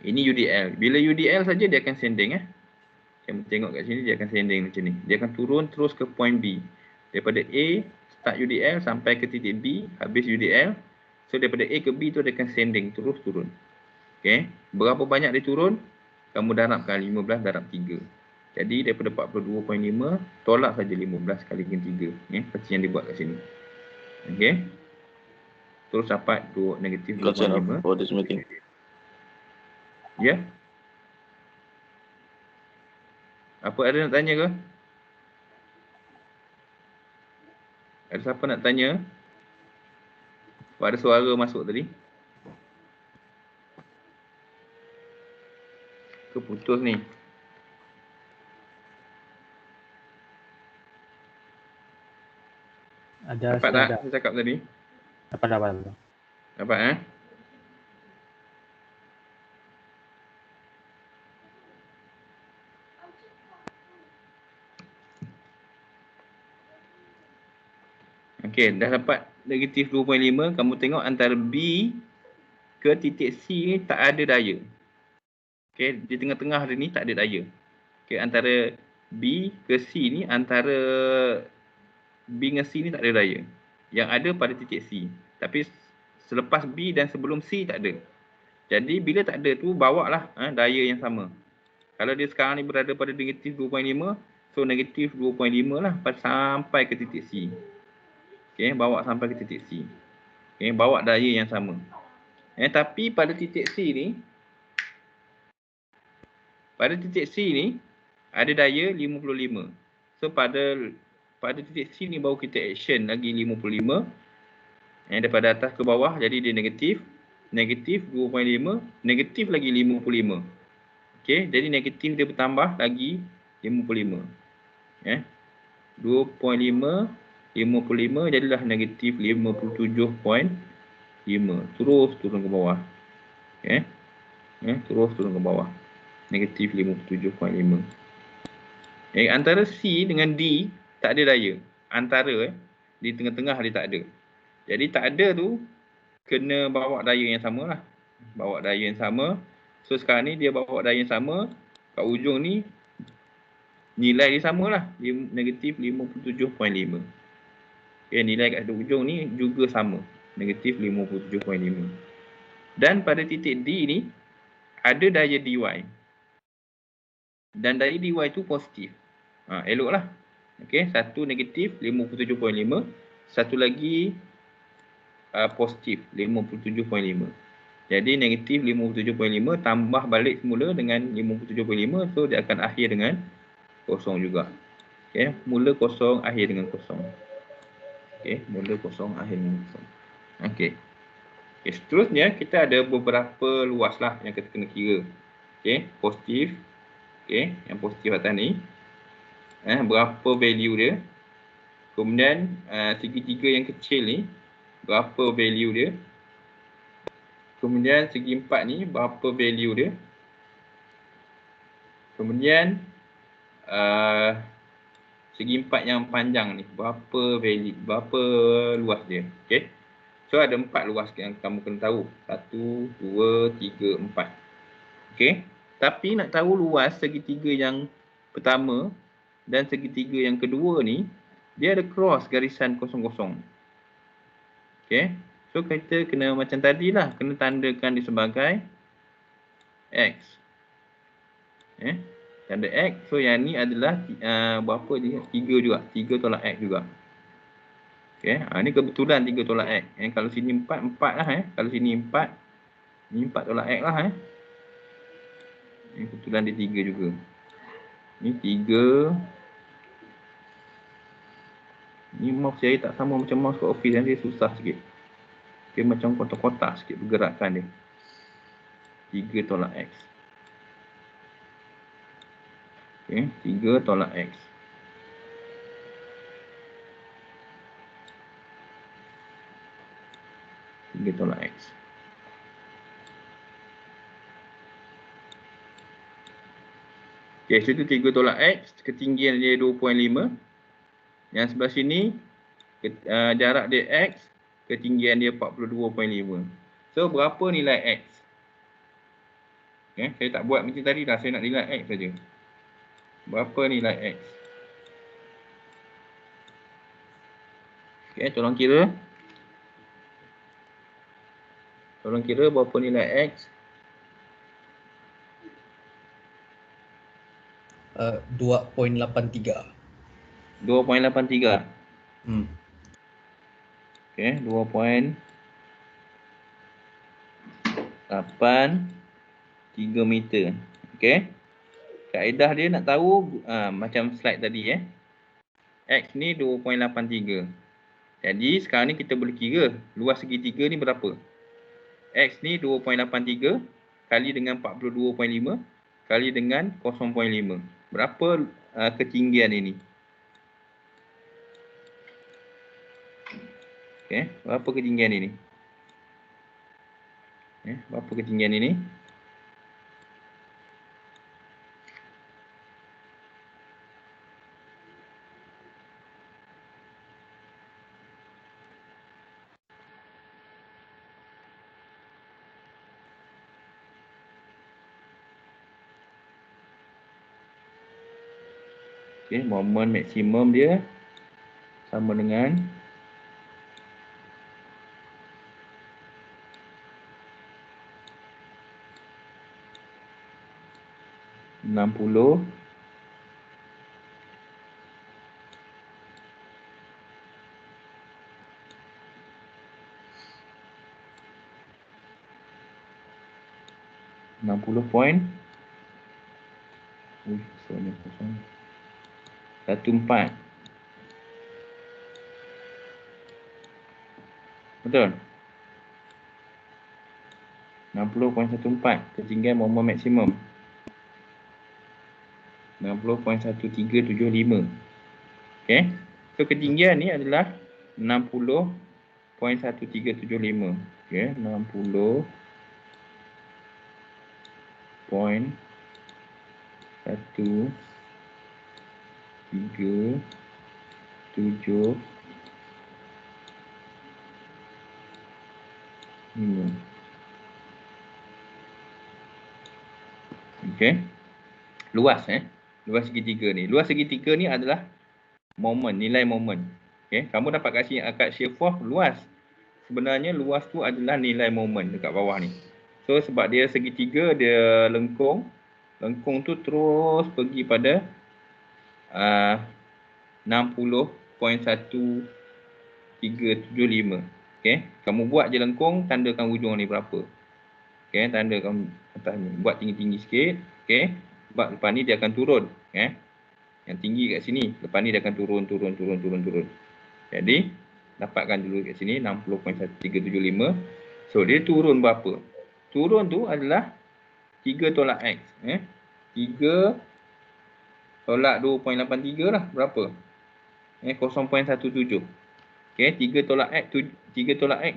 Ini UDL. Bila UDL saja dia akan sending Kamu tengok kat sini dia akan sending macam ni. Dia akan turun terus ke point B. Daripada A start UDL sampai ke titik B, habis UDL. So daripada A ke B tu dia akan sending terus turun. Okey. Berapa banyak dia turun? Kamu darabkan 15 darab 3. Jadi daripada 42.5 tolak saja 15 kali dengan 3. Seperti yang dibuat kat sini. Okey. Terus dapat negatif 2.5. For this meeting. Ya. Apa ada nak tanya ke? Ada siapa nak tanya? Ada suara masuk tadi. Keputus ni. Ada. Dapat tak saya cakap tadi? Dapat. Dapat Okey, dah dapat negatif 2.5. Kamu tengok antara B ke titik C ni tak ada daya. Okey, di tengah-tengah dia ni tak ada daya. Okey, antara B ke C ni, antara B dengan C ni tak ada daya. Yang ada pada titik C. Tapi selepas B dan sebelum C tak ada. Jadi bila tak ada tu, bawa lah daya yang sama. Kalau dia sekarang ni berada pada negatif 2.5, so negatif 2.5 lah sampai ke titik C. Okey, bawa sampai ke titik C. Okey, bawa daya yang sama. Tapi pada titik C ni ada daya 55. So pada titik C ni baru kita action lagi 55. Daripada atas ke bawah jadi dia negatif 2.5, negatif lagi 55. Okey, jadi negatif dia bertambah lagi 55. 2.5 55 jadilah negatif 57.5. Terus turun ke bawah. Okay. Terus turun ke bawah. Negatif 57.5. Antara C dengan D tak ada daya. Antara di tengah-tengah dia tak ada. Jadi tak ada tu kena bawa daya yang sama lah. Bawa daya yang sama. So sekarang ni dia bawa daya yang sama. Kat ujung ni nilai dia sama lah. Negatif 57.5. Okay, nilai kat ujung ni juga sama. Negatif 57.5. Dan pada titik D ni ada daya dy. Dan daya dy tu positif. Elok lah. Okay, satu negatif 57.5. Satu lagi positif 57.5. Jadi negatif 57.5 tambah balik semula dengan 57.5. So dia akan akhir dengan kosong juga. Okay, mula kosong, akhir dengan kosong. Okay, mula kosong, akhir dengan kosong. Okay. Okay, seterusnya kita ada beberapa luas lah yang kita kena kira. Okay, positif. Okay, yang positif atas ni. Berapa value dia. Kemudian segitiga yang kecil ni berapa value dia. Kemudian segi empat ni berapa value dia. Kemudian segi empat yang panjang ni berapa value, berapa luas dia. Okay. So ada 4 luas yang kamu kena tahu. 1, 2, 3, 4. Okay. Tapi nak tahu luas segitiga yang pertama dan segitiga yang kedua ni, dia ada cross garisan kosong-kosong. Okay. So kita kena macam tadi lah. Kena tandakan dia sebagai X. Tanda X. So yang ni adalah berapa dia? 3 juga. 3 tolak X juga. Okay. Ni kebetulan 3 tolak X. Kalau sini 4, 4 lah. Kalau sini 4, ni 4 tolak X lah. Ni kebetulan dia 3 juga. Ni 3. Ni mouse saya tak sama macam mouse kat office. Dia susah sikit. Okay, macam kotak-kotak sikit pergerakan dia. 3 tolak X. Okay, 3 tolak X. Dia tolak X. Okay, situ 3 tolak X. Ketinggian dia 2.5. Yang sebelah sini, jarak dia X. Ketinggian dia 42.5. So, berapa nilai X? Okay, saya tak buat macam tadi dah. Saya nak nilai X saja. Berapa nilai X? Okay, tolong kira. Tolong kira berapa nilai X? 2.83. 2.83. Okay, 2.83 meter. Okay. Kaedah dia nak tahu macam slide tadi X ni 2.83. Jadi sekarang ni kita boleh kira luas segitiga ni berapa. X ni 2.83 kali dengan 42.5 kali dengan 0.5. Berapa ketinggian ini? Okay, berapa ketinggian ini? Berapa ketinggian ini? Okay, moment maksimum dia sama dengan 60 point 14. Betul? 60.14 ketinggian moment maksimum. 60.1375. Okay. So ketinggian ni adalah 60.1375. Okey, 60.1375. Okey. Luas luas segitiga ni. Luas segitiga ni adalah moment, nilai moment. Okey, kamu dapat kat sini akad shear force luas. Sebenarnya luas tu adalah nilai moment dekat bawah ni. So sebab dia segitiga, dia lengkung. Lengkung tu terus pergi pada 60.1375. Okey, kamu buat je lengkung, tandakan hujung ni berapa. Okey, tandakan atas ni. Buat tinggi-tinggi sikit. Okey, sebab lepas ni dia akan turun. Yang tinggi kat sini, lepas ni dia akan turun. Jadi dapatkan dulu kat sini 60.1375. So dia turun berapa? Turun tu adalah 3 tolak X. 3 tolak 2.83 lah. Berapa? 0.17. Okey, 3 tolak X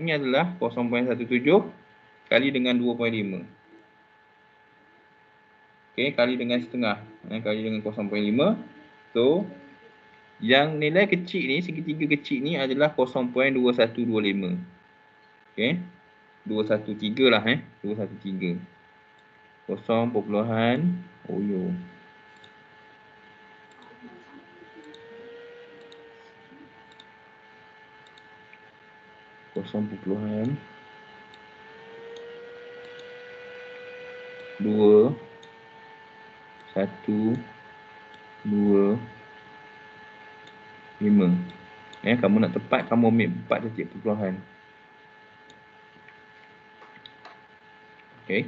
ni adalah 0.17 kali dengan 2.5. Okey, kali dengan setengah. Kali dengan 0.5. So yang nilai kecil ni, segitiga kecil ni adalah 0.2125. Okey. 213 lah 213. 0.0. Kosong puluhan 2 1 2 5. Kamu nak tepat, kamu ambil 4 titik perpuluhan. Okey.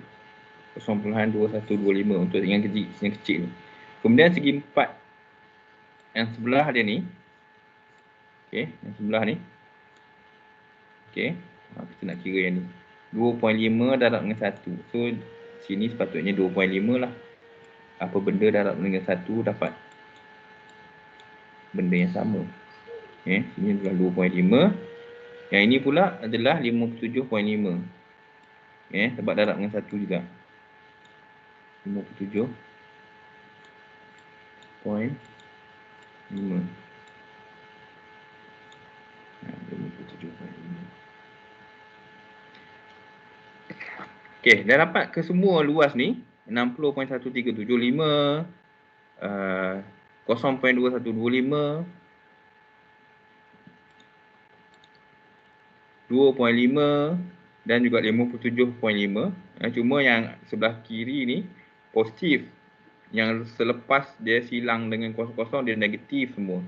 0.2125 untuk yang kecil ni. Kemudian segi 4 yang sebelah dia ni. Okey, yang sebelah ni. Okey, kita nak kira yang ni. 2.5 darab dengan 1. So sini sepatutnya 2.5 lah. Apa benda darab dengan 1 dapat benda yang sama. Sini adalah 2.5. Yang ini pula adalah 57.5. Sebab darab dengan 1 juga. 57.5. Okey, dah dapat ke semua luas ni 60.1375, 0.2125, 2.5 dan juga 57.5. Cuma yang sebelah kiri ni positif. Yang selepas dia silang dengan kosong-kosong dia negatif semua.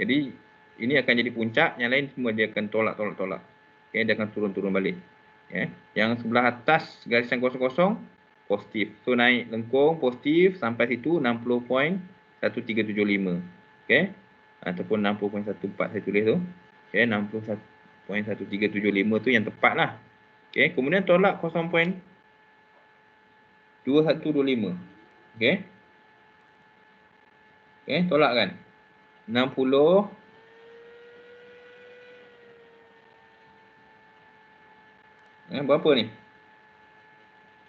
Jadi ini akan jadi puncak, yang lain semua dia akan tolak. Okey, dia akan turun balik. Yang sebelah atas garisan kosong-kosong positif. So naik lengkung positif sampai situ 60.1375. Okey. Ataupun 60.14 saya tulis tu. Okey, 60.1375 tu yang tepat lah. Okey, kemudian tolak 0.2125. Okey. Okey, tolak kan. 60 berapa ni?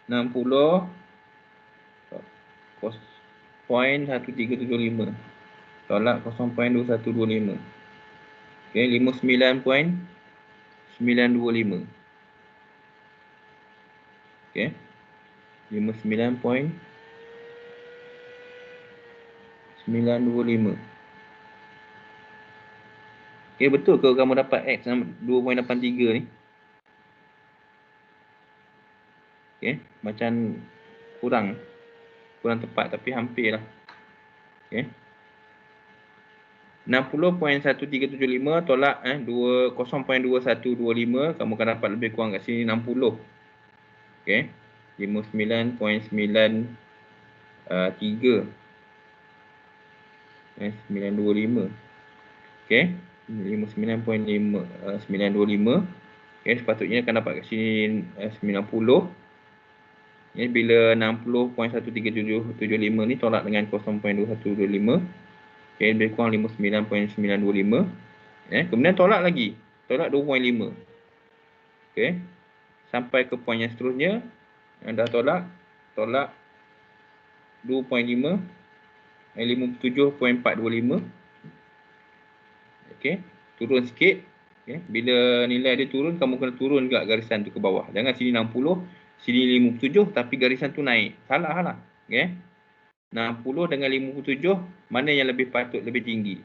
60.1375 tolak 0.2125. Okey, 59.925. Okey. 59.925. Okey, betul ke kamu dapat X 2.83 ni? Okey, macam kurang tepat tapi hampir lah. Okey. 60.1375 tolak 0.2125, kamu akan dapat lebih kurang kat sini 60. Okey. 59.93. 925. Okey. 59.925. Okey, sepatutnya akan dapat kat sini 90. Bila 60.1375 ni tolak dengan 0.2125, Okay, lebih kurang 59.925. Kemudian tolak lagi. Tolak 2.5. Okay. Sampai ke poin yang seterusnya. Anda tolak 2.5. 57.425. Okay. Turun sikit. Okay. Bila nilai dia turun, kamu kena turun juga garisan tu ke bawah. Jangan sini 60, sini 57 tapi garisan tu naik. Salah lah. Okay. 60 dengan 57, mana yang lebih patut lebih tinggi?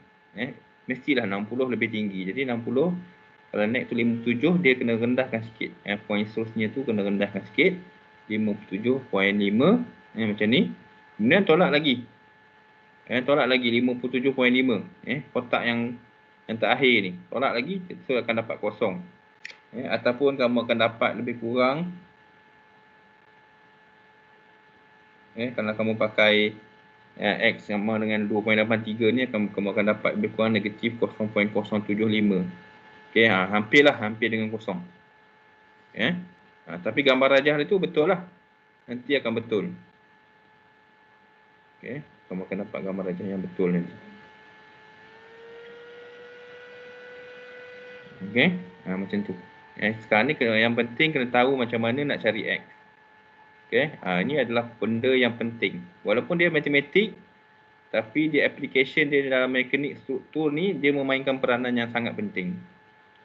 Mestilah 60 lebih tinggi. Jadi 60, kalau naik tu 57, dia kena rendahkan sikit. Poin seterusnya tu kena rendahkan sikit. 57.5. Macam ni. Kemudian tolak lagi. Tolak lagi 57.5. Kotak yang terakhir ni. Tolak lagi, so akan dapat kosong. Ataupun kamu akan dapat lebih kurang. Kalau kamu pakai X sama dengan 2.83 ni, kamu akan dapat lebih kurang negatif 0.075. Okay, hampirlah, hampir dengan kosong. Tapi gambar rajah itu betul lah. Nanti akan betul. Okay, kamu akan dapat gambar rajah yang betul nanti. Okay, macam tu. Sekarang ni yang penting kena tahu macam mana nak cari X. Okay, ini adalah benda yang penting. Walaupun dia matematik, tapi di application dia dalam mekanik struktur ni, dia memainkan peranan yang sangat penting.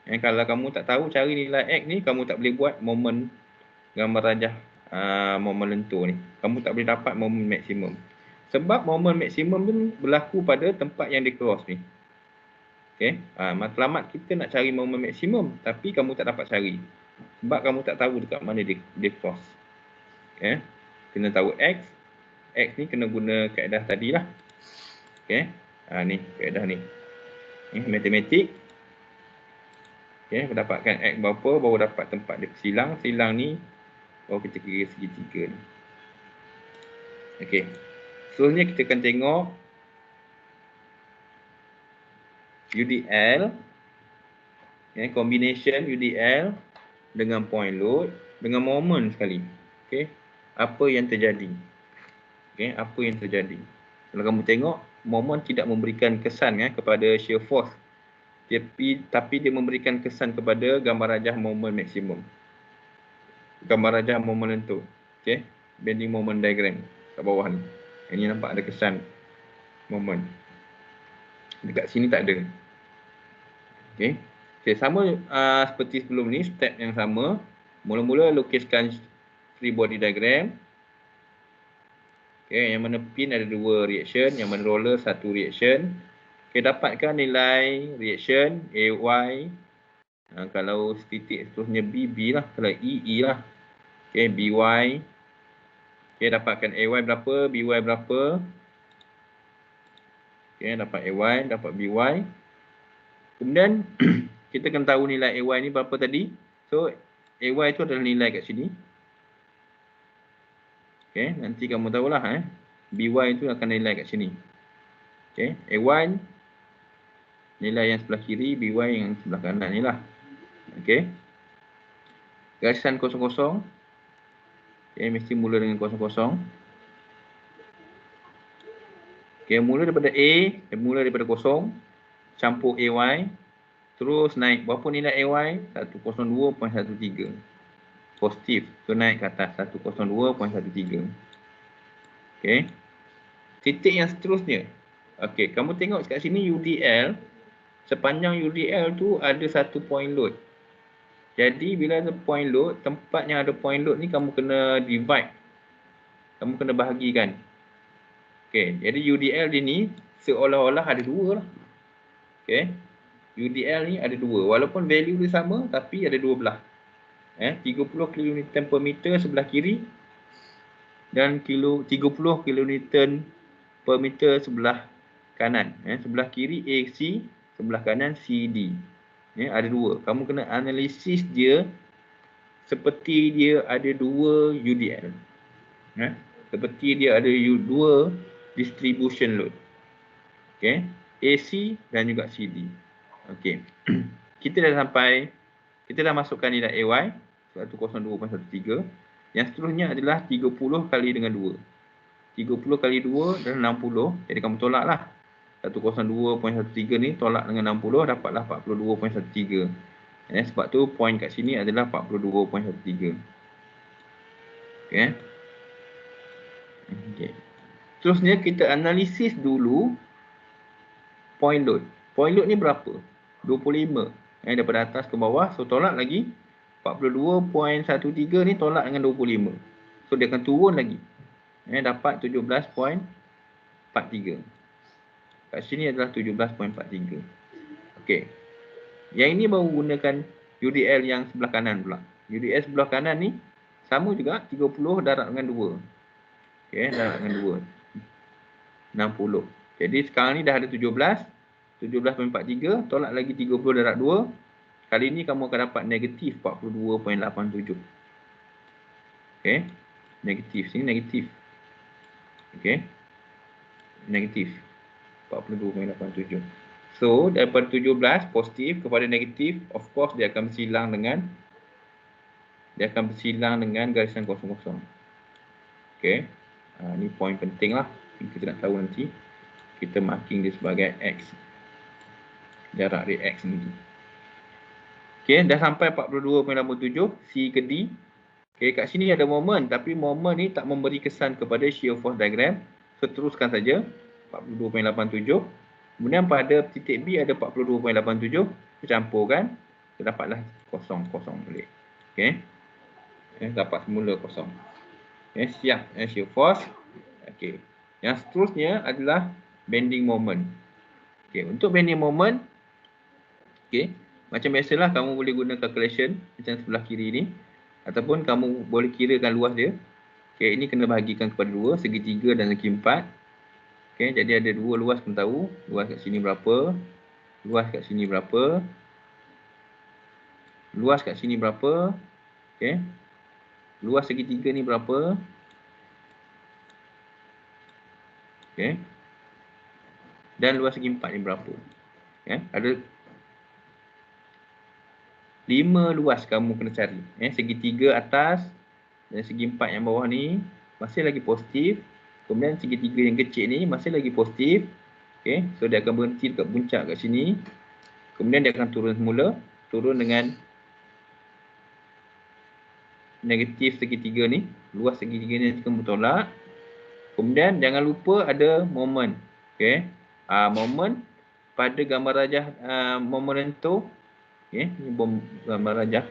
Kalau kamu tak tahu cari nilai X ni, kamu tak boleh buat momen gambar rajah momen lentur ni. Kamu tak boleh dapat momen maksimum. Sebab momen maksimum tu berlaku pada tempat yang dia cross ni. Okay. Matlamat kita nak cari momen maksimum, tapi kamu tak dapat cari. Sebab kamu tak tahu dekat mana dia cross. Okay. Kena tahu X. X ni kena guna kaedah tadi lah. Okay. Ni kaedah ni. Matematik. Okay. Mendapatkan X berapa, baru dapat tempat dia silang. Silang ni baru kita kira segitiga ni. Okay. Seterusnya kita akan tengok UDL. Combination UDL dengan point load dengan moment sekali. Okay. Apa yang terjadi? Okay. Apa yang terjadi? Kalau kamu tengok, moment tidak memberikan kesan kepada shear force. Tapi dia memberikan kesan kepada gambar rajah moment maksimum. Gambar rajah moment lentur. Okay. Bending moment diagram kat bawah ni. Ini nampak ada kesan moment. Dekat sini tak ada. Okay. Okay, sama seperti sebelum ni, step yang sama. Mula-mula lukiskan free body diagram. Okay, yang mana pin ada 2 reaction, yang mana roller 1 reaction. Okay, dapatkan nilai reaction AY. Kalau titik seterusnya B lah. Kalau E lah. Okay, BY. Okay, dapatkan AY berapa, BY berapa. Okay, dapat AY, dapat BY. Kemudian kita akan tahu nilai AY ni berapa tadi. So AY itu adalah nilai kat sini. Okay, nanti kamu tahulah BY itu akan nilai kat sini. Okay, AY nilai yang sebelah kiri, BY yang sebelah kanan ni lah. Okay, garisan kosong-kosong. Okay, mesti mula dengan kosong-kosong. Okay, mula daripada A, mula daripada kosong, campur AY, terus naik. Berapa nilai AY? 102.13. Positif. So naik ke atas 102.13. Okay. Titik yang seterusnya. Okay, kamu tengok kat sini UDL. Sepanjang UDL tu ada satu point load. Jadi bila ada point load, tempat yang ada point load ni kamu kena divide. Kamu kena bahagikan. Okay, jadi UDL dia ni seolah-olah ada 2 lah. Okay. UDL ni ada 2. Walaupun value dia sama, tapi ada 2 belah. 30 kN per meter sebelah kiri dan 30 kN per meter sebelah kanan. Sebelah kiri AC, sebelah kanan CD. Ada 2. Kamu kena analisis dia seperti dia ada 2 UDL. Seperti dia ada 2 distribution load. Okay. AC dan juga CD. Okay. Kita dah masukkan nilai AY 102.13. Yang seterusnya adalah 30 kali dengan 2. 30 kali 2 adalah 60. Jadi kamu tolak lah. 102.13 ni tolak dengan 60 dapatlah 42.13. Sebab tu point kat sini adalah 42.13. Okey. Okey. Terusnya kita analisis dulu point load. Point load ni berapa? 25. Daripada atas ke bawah, so tolak lagi 42.13 ni tolak dengan 25. So dia akan turun lagi. Dapat 17.43. Kat sini adalah 17.43. Okey. Yang ini baru gunakan UDL yang sebelah kanan pula. UDL sebelah kanan ni sama juga 30 darab dengan 2. Okey, darab dengan 2. 60. Jadi sekarang ni dah ada 17.43 tolak lagi 30 darab 2. Kali ni kamu akan dapat negatif 42.87. Okey. Negatif sini negatif. Okey. Negatif 42.87. So daripada 17 positif kepada negatif, of course dia akan bersilang dengan garisan kosong-kosong. Okey. Ni point penting lah. Kita nak tahu nanti. Kita marking dia sebagai X. Jarak dia X ni. Okey, dah sampai 42.87 C ke D. Okey, kat sini ada moment, tapi moment ni tak memberi kesan kepada shear force diagram. So teruskan saja 42.87. Kemudian pada titik B ada 42.87, campurkan, so dapatlah kosong balik. Okey. Dapat semula kosong. Siap shear force. Okey. Yang seterusnya adalah bending moment. Okey, untuk bending moment, okey, macam biasalah kamu boleh guna calculation macam sebelah kiri ni, ataupun kamu boleh kirakan luas dia. Okey, ini kena bahagikan kepada 2, segi 3 dan segi 4. Okey, jadi ada 2 luas pun tahu. Luas kat sini berapa? Luas kat sini berapa? Luas kat sini berapa? Okey. Luas segi 3 ni berapa? Okey. Dan luas segi 4 ni berapa? Ada 5 luas kamu kena cari. Segi 3 atas dan segi 4 yang bawah ni masih lagi positif. Kemudian segi 3 yang kecil ni masih lagi positif. Okey, so dia akan berhenti dekat puncak kat sini. Kemudian dia akan turun semula, turun dengan negatif segi 3 ni, luas segi 3 ni akan bertolak. Kemudian jangan lupa ada moment. Okey. Moment pada gambar rajah momento. Okey, ni gambar rajah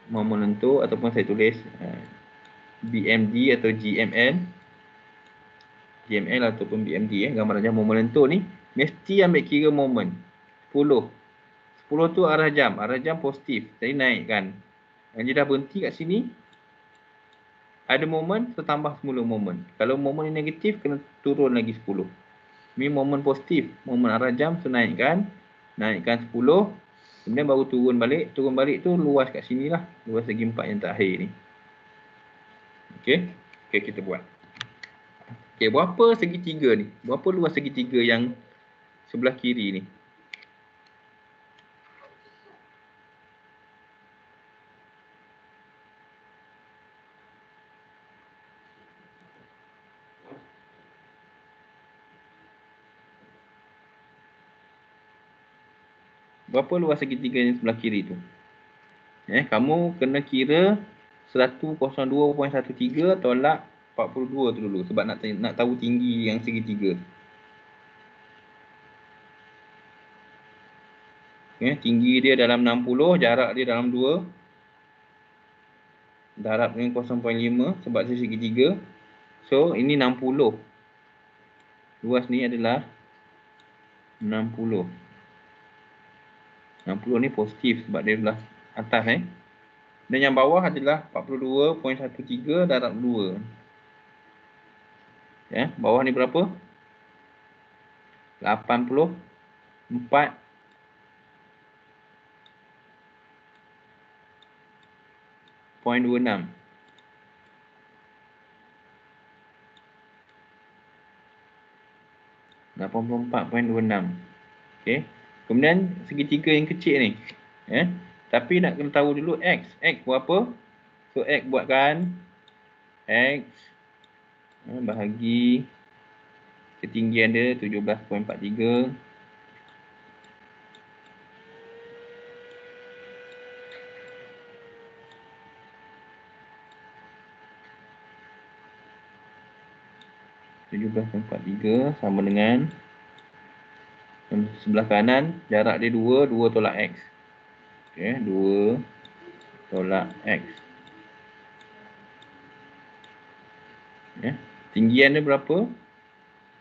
momento ataupun saya tulis BMD atau GMN. GML ataupun BMD, gambar rajah momento ni mesti ambil kira moment 10 tu arah jam positif, jadi naikkan. Dia dah berhenti kat sini, ada moment, so tambah semula moment. Kalau moment ni negatif, kena turun lagi 10. Ni moment positif, moment arah jam, so naikkan 10, kemudian baru turun balik tu luas kat sini lah, luas segi 4 yang terakhir ni. Okey, kita buat. Okey, berapa segi 3 ni? Berapa luas segi 3 yang sebelah kiri ni? Berapa luas segi 3 yang sebelah kiri tu? Kamu kena kira 102.13 tolak 42 tu dulu sebab nak tahu tinggi yang segi 3. Tinggi dia dalam 60, jarak dia dalam 2. Darab dengan 0.5 sebab dia segi 3. So ini 60. Luas ni adalah 60. 60 ni positif sebab dia belah atas Dan yang bawah adalah 42.13 darab 2. Bawah ni berapa? 84.26. 84.26. Okey. Kemudian segi 3 yang kecil ni. Tapi nak kena tahu dulu X. X berapa? So X buatkan X bahagi Ketinggian dia 17.43. Sama dengan sebelah kanan jarak dia 2 tolak X. Okey, 2 tolak X. Ya. Tinggian dia berapa?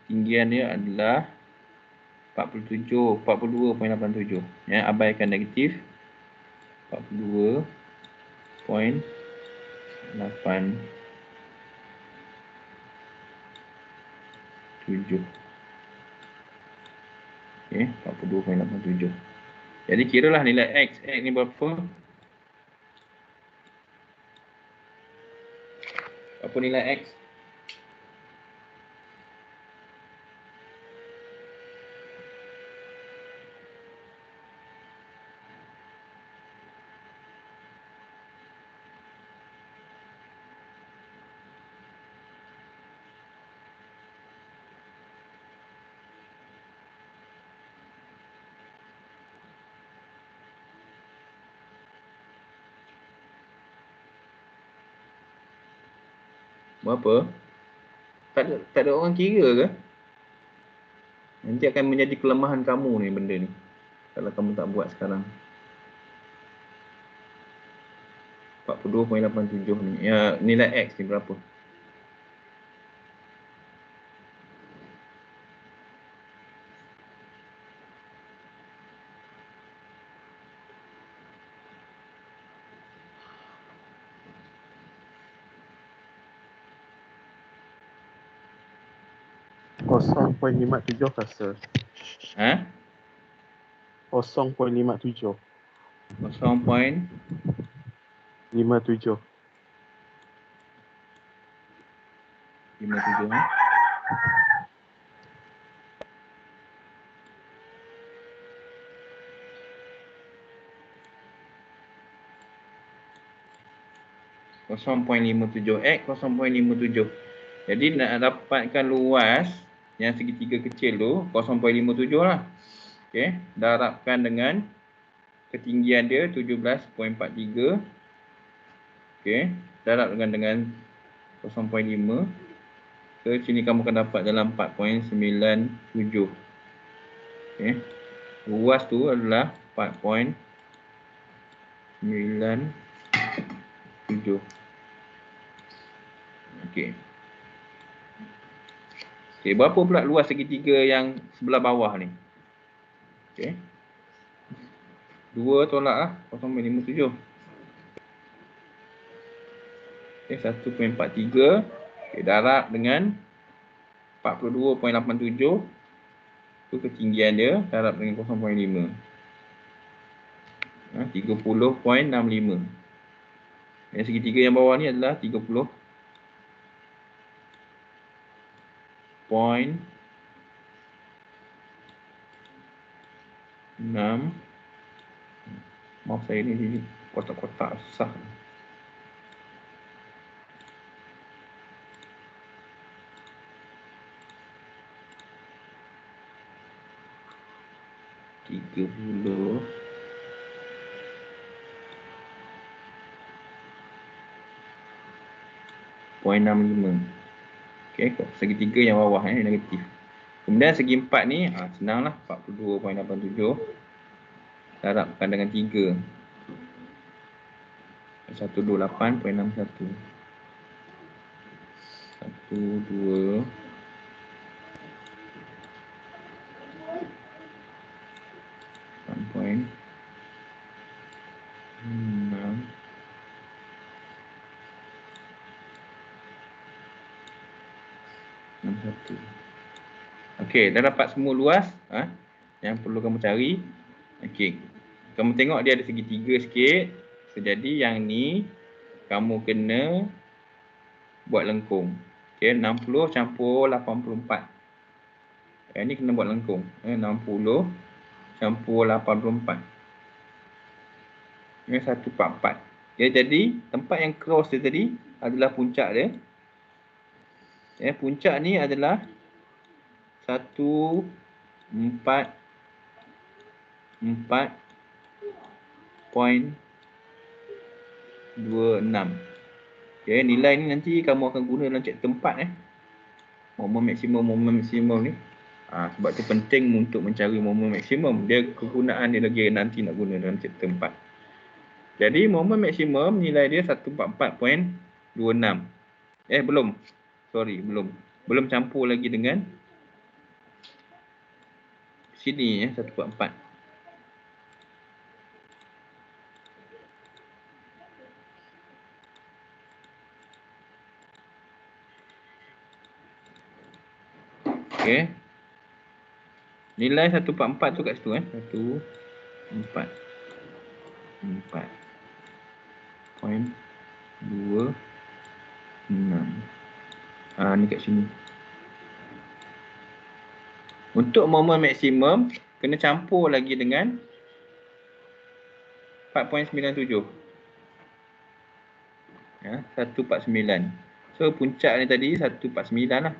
Tinggian dia adalah 42.87. Ya, abaikan negatif. 42.87. Okey, 42.87. Jadi kiralah nilai X. X ni berapa? Apa nilai X? Berapa? Tak ada orang kira ke? Nanti akan menjadi kelemahan kamu ni benda ni. Kalau kamu tak buat sekarang. 42.87 ni. Ya, nilai X ni berapa? Kosong 0.57 rasa. Ha? 0.57. 0.57 57. ha? X 0.57. Jadi nak dapatkan luas yang segitiga kecil tu 0.57 lah. Okey, darabkan dengan ketinggian dia 17.43. Okey, darab dengan 0.5. Ke sini kamu akan dapat dalam 4.97. Okey. Luas tu adalah 4.97. Okey. Okey, berapa pula luas segitiga yang sebelah bawah ni? Okey. 2 tolak lah 0.57. Okey, 1.43. Okey, darab dengan 42.87. Itu ketinggian dia, darab dengan 0.5. 30.65. Yang segitiga yang bawah ni adalah 30.6. Maaf saya ni kotak-kotak susah. Okey, segitiga yang bawah negatif. Kemudian segi empat ni senanglah 42.87 darabkan dengan 3. 128.61. 1, 2 6. 61. Okey, dah dapat semua luas yang perlu kamu cari. Okey. Kamu tengok dia ada segitiga sikit. Jadi yang ni kamu kena buat lengkung. Okey, 60 campur 84. Yang ni kena buat lengkung. 60 campur 84. Ini 144. Ya, jadi tempat yang cross dia tadi adalah puncak dia. Puncak ni adalah 1, 4, 4.26. Okay, nilai ni nanti kamu akan guna dalam chapter 4 Moment maksimum ni. Sebab tu penting untuk mencari moment maksimum. Dia kegunaan dia lagi nanti nak guna dalam chapter 4. Jadi moment maksimum nilai dia 144.26. Belum. Sorry, belum campur lagi dengan sini 144. Okey. Nilai 144 tu kat situ 144.26. Ni kat sini. Untuk moment maksimum kena campur lagi dengan 4.97. 149. So puncak ni tadi 149 lah.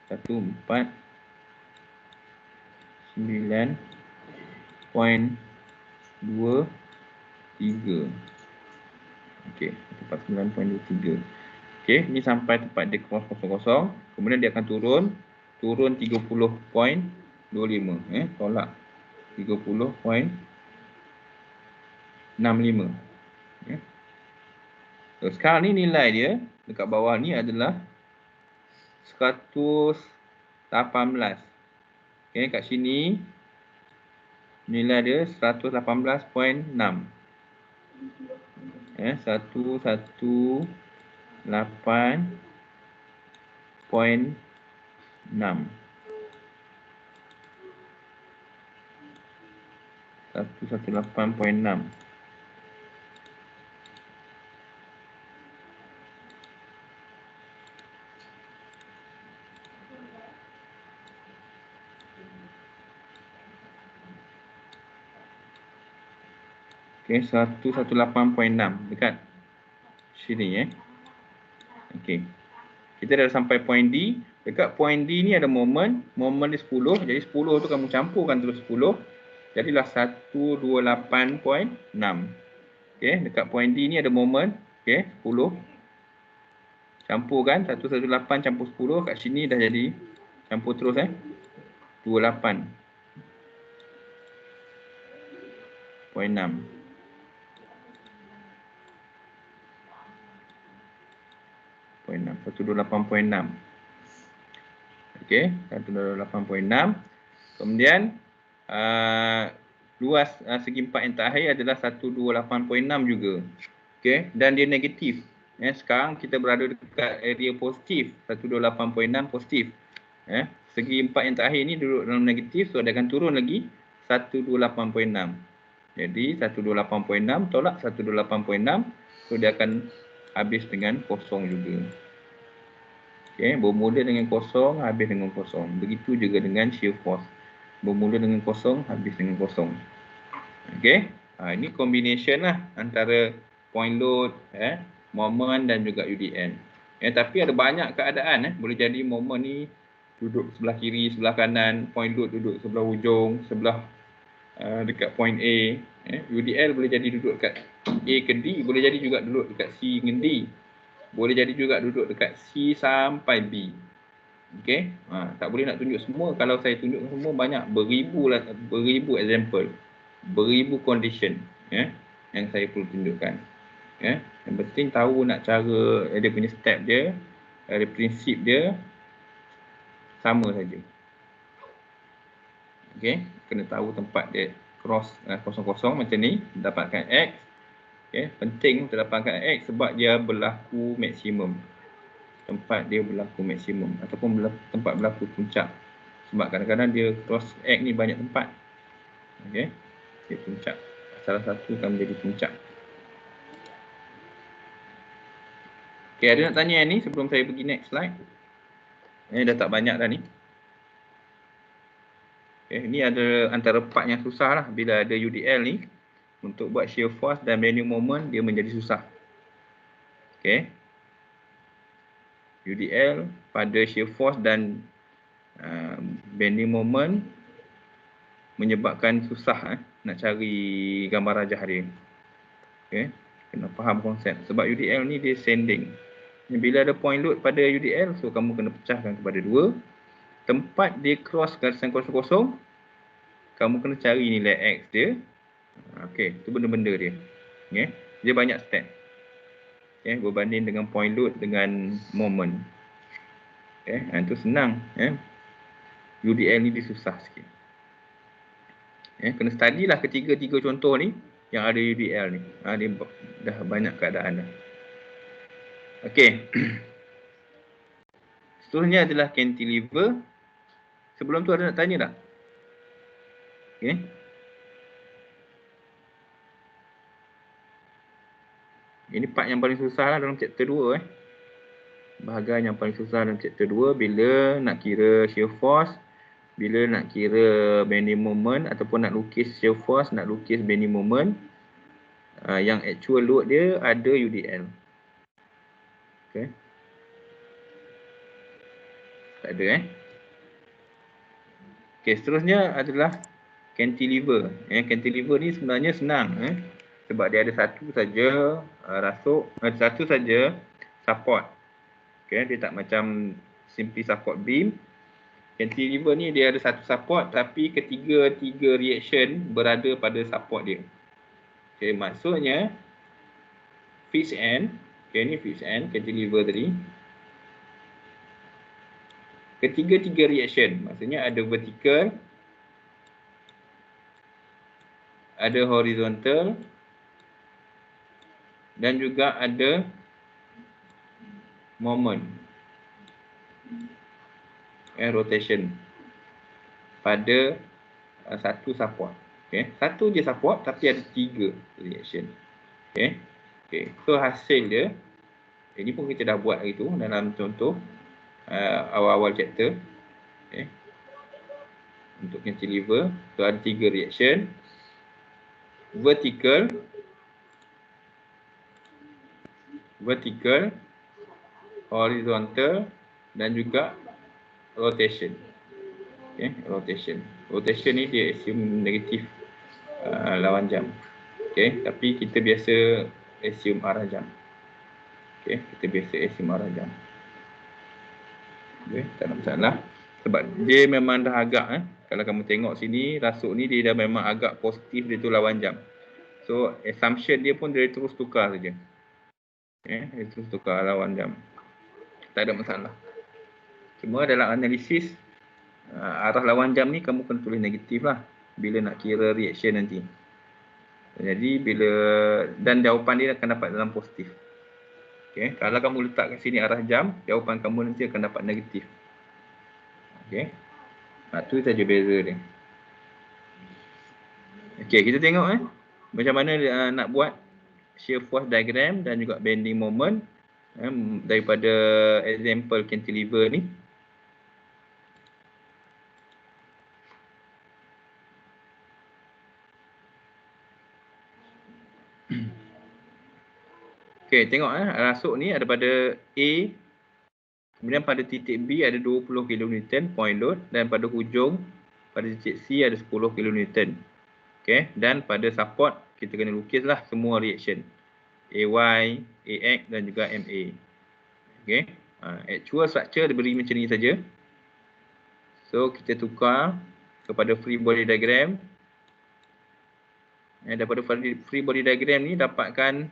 149.23. Okey, 149.23. Okey, ni sampai tempat dia cross 00. Kemudian dia akan turun 30.25. Tolak 30.65. So, sekarang ni nilai dia dekat bawah ni adalah 118. Okey, kat sini nilai dia 118.6. 118.6. Okey, 118.6 dekat sini Okey. Kita dah sampai point D. Dekat point D ni ada moment dia 10. Jadi 10 tu kamu campurkan terus 10. Jadilah 128.6. Okey, dekat point D ni ada moment. Okey, 10. Campurkan 118 campur 10 kat sini dah jadi. Campur terus 28.6. 128.6. Okey, 128.6. Kemudian luas segi empat yang terakhir adalah 128.6 juga. Okey, dan dia negatif. Sekarang kita berada dekat area positif, 128.6 positif. Segi empat yang terakhir ni duduk dalam negatif, so dia akan turun lagi 128.6. Jadi 128.6 tolak 128.6, so dia akan habis dengan kosong juga. Okey, bermula dengan kosong, habis dengan kosong. Begitu juga dengan shear force. Bermula dengan kosong, habis dengan kosong. Okey, ini combination lah antara point load, moment dan juga UDN. Tapi ada banyak keadaan. Boleh jadi moment ni duduk sebelah kiri, sebelah kanan, point load duduk sebelah hujung, sebelah dekat point A. UDL boleh jadi duduk dekat A ke D, boleh jadi juga duduk dekat C dengan D. Boleh jadi juga duduk dekat C sampai B. Okey, tak boleh nak tunjuk semua. Kalau saya tunjuk semua banyak, beribu example, beribu condition yang saya perlu tunjukkan. Yang penting tahu nak cara dia punya step dia, ada prinsip dia sama saja. Okey, kena tahu tempat dia cross kosong-kosong macam ni, dapatkan X. Okey, penting untuk dapatkan X sebab dia berlaku maksimum. Tempat dia berlaku maksimum ataupun tempat berlaku puncak. Sebab kadang-kadang dia cross X ni banyak tempat. Okey, dia puncak. Salah satu akan menjadi puncak. Okey, ada nak tanya ni sebelum saya pergi next slide? Dah tak banyak dah ni. Okey, ni ada antara part yang susah lah bila ada UDL ni. Untuk buat shear force dan bending moment dia menjadi susah. Okey. UDL pada shear force dan Bending moment menyebabkan susah nak cari gambar rajah dia. Okay. Kena faham konsep. Sebab UDL ni dia sending. Bila ada point load pada UDL, so kamu kena pecahkan kepada 2. Tempat dia cross garisan kosong-kosong, kamu kena cari nilai X dia. Okey, itu benda-benda dia. Okay. Dia banyak step. Okay. Berbanding dengan point load dengan moment. Okay. Itu senang. UDL ni dia susah sikit. Kena study lah ketiga-tiga contoh ni yang ada UDL ni. Dia dah banyak keadaan dah. Okey. Seterusnya adalah cantilever. Sebelum tu ada nak tanya tak? Okey. Ini part yang paling susah lah dalam chapter 2 Bahagian yang paling susah dalam chapter 2 bila nak kira shear force, bila nak kira bending moment ataupun nak lukis shear force, nak lukis bending moment. Yang actual load dia ada UDL. Okey. Tak ada Okey, seterusnya adalah cantilever. Cantilever ni sebenarnya senang sebab dia ada satu saja rasuk, satu saja support. Okey, dia tak macam simply support beam. Cantilever ni dia ada satu support tapi ketiga-tiga reaction berada pada support dia. Okey, maksudnya fixed end, ni fixed end cantilever tadi. Ketiga-tiga reaction, maksudnya ada vertical, ada horizontal dan juga ada moment, rotation pada satu support. Satu je support tapi ada 3 reaction. So hasil dia, ini pun kita dah buat hari tu dalam contoh awal-awal chapter. Untuk cantilever, so ada 3 reaction. Vertical, horizontal dan juga rotation. Rotation ni dia assume negatif lawan jam. Tapi kita biasa assume arah jam. Kita biasa assume arah jam. Tak ada masalah. Sebab dia memang dah agak kalau kamu tengok sini, rasuk ni dia dah memang agak positif, dia tu lawan jam. So assumption dia pun dia terus tukar saja. Dia terus tukar lawan jam. Tak ada masalah. Cuma dalam analisis arah lawan jam ni kamu kena tulis negatif lah bila nak kira reaction nanti. Jadi bila, dan jawapan dia akan dapat dalam positif. Kalau kamu letak kat sini arah jam, jawapan kamu nanti akan dapat negatif. Itu saja beza dia. Kita tengok macam mana nak buat shear force diagram dan juga bending moment daripada example cantilever ni. Tengok rasuk ni ada pada A, kemudian pada titik B ada 20 kN point load dan pada hujung pada titik C ada 10 kN. Dan pada support kita kena lukislah semua reaction AY, AX dan juga MA. Actual structure dia beri macam ni saja. So kita tukar kepada free body diagram. Daripada free body diagram ni dapatkan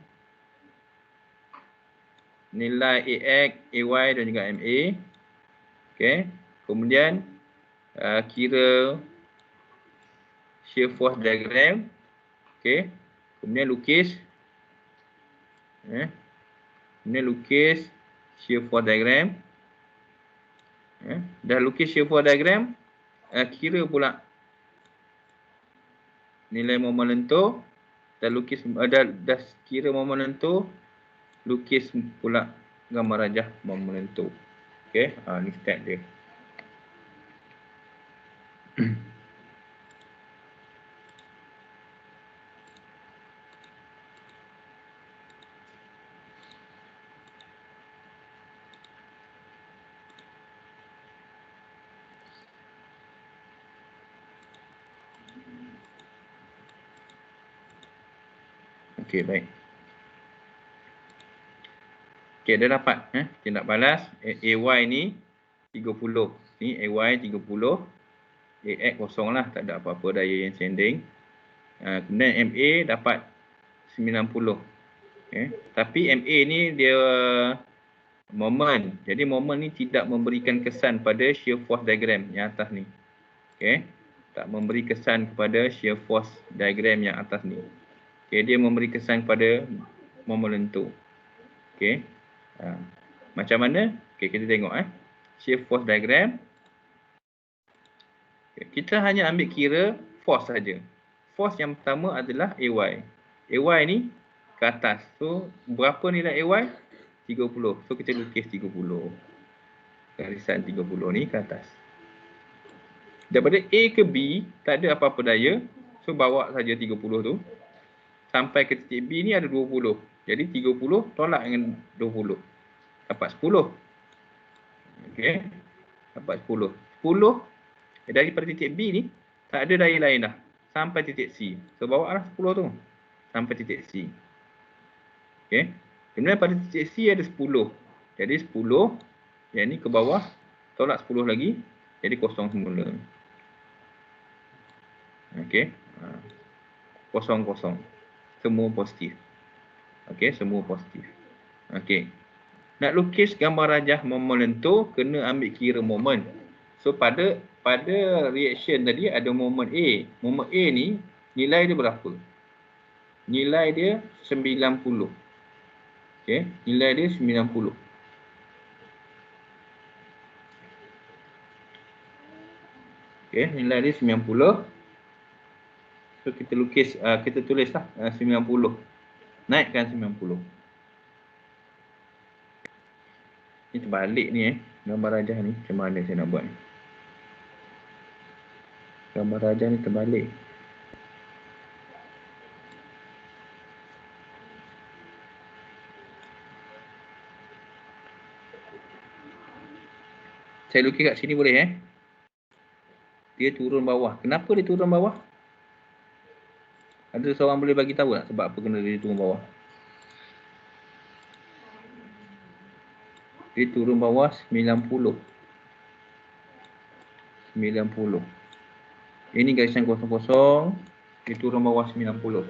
nilai AX, AY dan juga MA. Kemudian kira shear force diagram. Kemudian lukis shear force diagram. Dah lukis shear force diagram, kira pula nilai moment lentur. Dah kira moment lentur, lukis pula gambar rajah moment lentur. Ni step dia. Okey, baik. Okey, dah dapat. Kita nak balas AY ni 30. Ni AY 30. AX kosong lah. Tak ada apa-apa daya yang sending. Kemudian MA dapat 90. Okay. Tapi MA ni dia moment. Jadi moment ni tidak memberikan kesan pada shear force diagram yang atas ni. Okay. Tak memberi kesan kepada shear force diagram yang atas ni. Okay. Dia memberi kesan kepada moment lentur. Okay. Macam mana? Okay, kita tengok shear force diagram. Okay. Kita hanya ambil kira force saja. Force yang pertama adalah AY. AY ni ke atas. So, berapa nilai AY? 30. So, kita lukis 30. Garisan 30 ni ke atas. Daripada A ke B, tak ada apa-apa daya. So, bawa saja 30 tu. Sampai ke titik B ni ada 20. Jadi, 30 tolak dengan 20. Dapat 10. Okey. Dapat 10. 10, daripada titik B ni, tak ada daya lain dah. Sampai titik C. So, bawa lah 10 tu. Sampai titik C. Okey. Kemudian pada titik C ada 10. Jadi 10, yang ni ke bawah, tolak 10 lagi, jadi kosong semula. Okey. Kosong. Semua positif. Okey, semua positif. Okey. Nak lukis gambar rajah moment lentur, kena ambil kira moment. So pada reaction tadi ada moment A. Moment A ni nilai dia berapa? Nilai dia 90. Okey, nilai dia 90. Okey, nilai dia 90. So kita lukis, kita tulislah 90. Naikkan 90. Ni terbalik ni gambar rajah ni. Macam mana saya nak buat ni? Gambar rajah ni terbalik. Saya lukis kat sini boleh Dia turun bawah. Kenapa dia turun bawah? Ada seorang boleh bagi tahu tak sebab apa kena dia turun bawah? Dia turun bawah 90. 90. Ini garisan kosong-kosong. Dia turun bawah 90.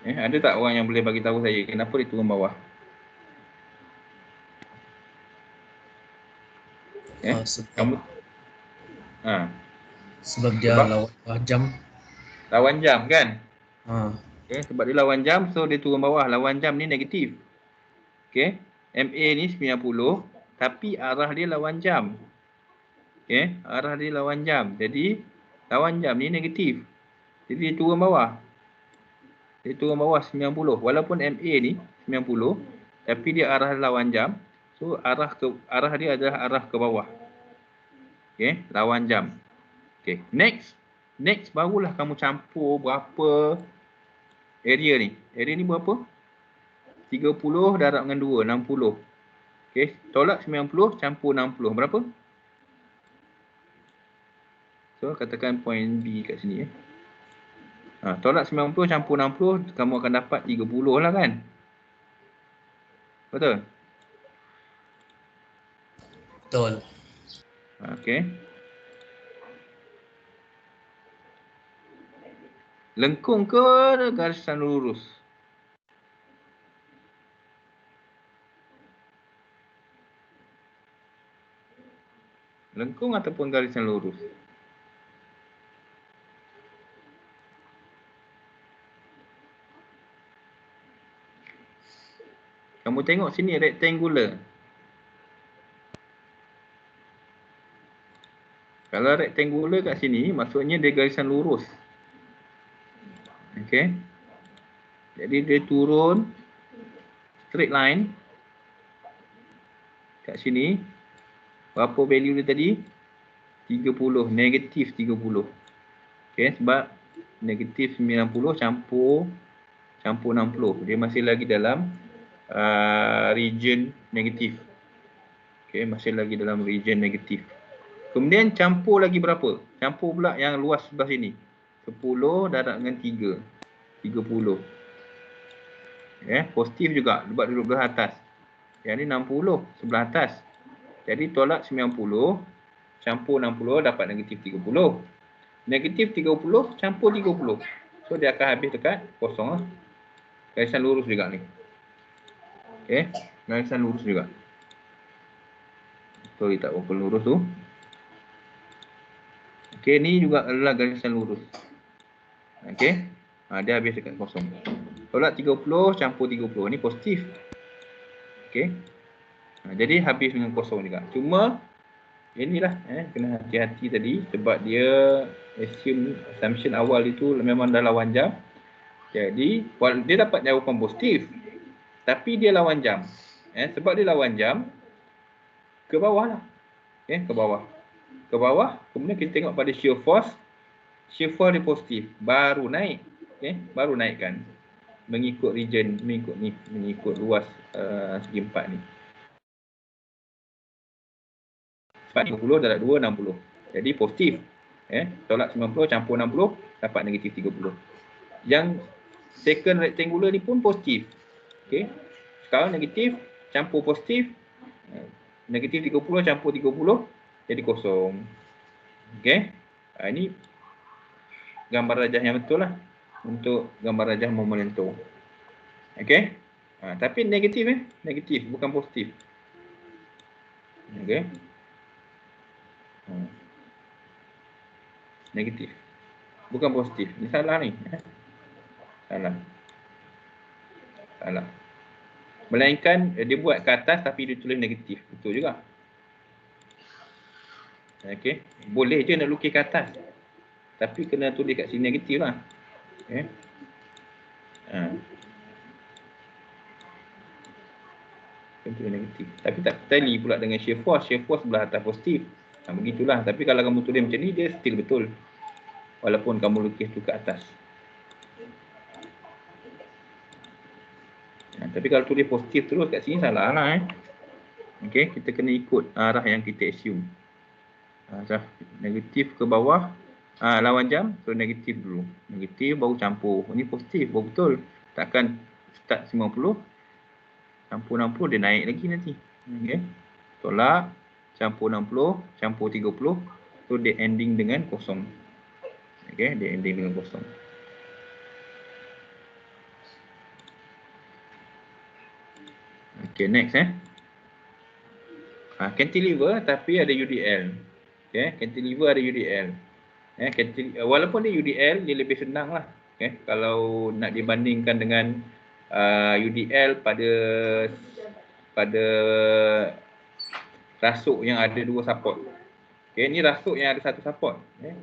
Ada tak orang yang boleh bagi tahu saya kenapa dia turun bawah? Kamu sebab dia lawan jam. Lawan jam kan? Sebab dia lawan jam, so dia turun bawah. Lawan jam ni negatif. Okey, MA ni 90, tapi arah dia lawan jam. Okey, arah dia lawan jam. Jadi lawan jam ni negatif. Jadi dia turun bawah. Dia turun bawah 90. Walaupun MA ni 90, tapi dia arah lawan jam. So arah dia adalah arah ke bawah. Okey, lawan jam. Okey, next barulah kamu campur berapa area ni. Area ni berapa? 30 darab dengan 2, 60. Okey, tolak 90 campur 60. Berapa? So, katakan point B kat sini tolak 90 campur 60, kamu akan dapat 30 lah kan? Betul? Betul. Okey. Lengkung ke garisan lurus? Lengkung ataupun garisan lurus? Kamu tengok sini rectangular. Kalau rectangular kat sini, maksudnya dia garisan lurus. Okey. Jadi dia turun straight line kat sini. Berapa value dia tadi? 30, negatif 30. Okey, sebab negatif 90 campur 60. Dia masih lagi dalam region negatif. Okey, masih lagi dalam region negatif. Kemudian campur lagi berapa? Campur pula yang luas sebelah sini. 10 darab dengan 3. 30. Positif juga sebab duduk belah atas. Yang ni 60 sebelah atas. Jadi tolak 90 campur 60 dapat negatif 30. Negatif 30 campur 30. So dia akan habis dekat kosong lah. Garisan lurus juga ni. Okey, garisan lurus juga. Sorry tak berapa lurus tu. Okey, ni juga adalah garisan lurus. Okey. Dia habis dekat kosong. Tolak 30 campur 30 ni positif. Okey. Jadi habis dengan kosong juga. Cuma inilah kena hati-hati tadi sebab dia assumption awal itu memang dah lawan jam. Jadi dia dapat jawapan positif. Tapi dia lawan jam. Sebab dia lawan jam ke bawah lah. Ke bawah. Ke bawah, kemudian kita tengok pada shear force. Shear force dia positif, baru naik. Baru naikkan. Mengikut region, mengikut luas segi 4 ni. 40 darab 2, 60. Jadi positif. Tolak 90 campur 60 dapat negatif 30. Yang second rectangular ni pun positif. Okey. Sekarang negatif campur positif. Negatif 30 campur 30 jadi kosong. Okey. Ini gambar rajah yang betul lah untuk gambar rajah momen lento. Okey. Tapi negatif negatif bukan positif. Okey. Negatif. Bukan positif. Ini salah ni. Salah. Melainkan dia buat ke atas tapi dia tulis negatif. Betul juga. Okey. Boleh je nak lukis ke atas. Tapi kena tulis kat sini negatif lah. Okey. Tulis negatif. Tapi tak tali pula dengan shear force. Shear force belah atas positif. Begitulah. Tapi kalau kamu tulis macam ni, dia still betul. Walaupun kamu lukis tu ke atas. Tapi kalau tulis positif terus kat sini, salah lah. Okey, kita kena ikut arah yang kita assume. Negatif ke bawah. Lawan jam, so negatif dulu. Negatif baru campur. Ini positif, baru betul. Takkan start 90. Campur 60, dia naik lagi nanti. Okey. Tolak. Campur 60, campur 30. So dia ending dengan kosong. Okey, dia ending dengan kosong. Okey, next cantilever tapi ada UDL. Okey, cantilever ada UDL. Walaupun dia UDL, dia lebih senang lah. Kalau nak dibandingkan dengan UDL pada rasuk yang ada 2 support. Ni rasuk yang ada 1 support.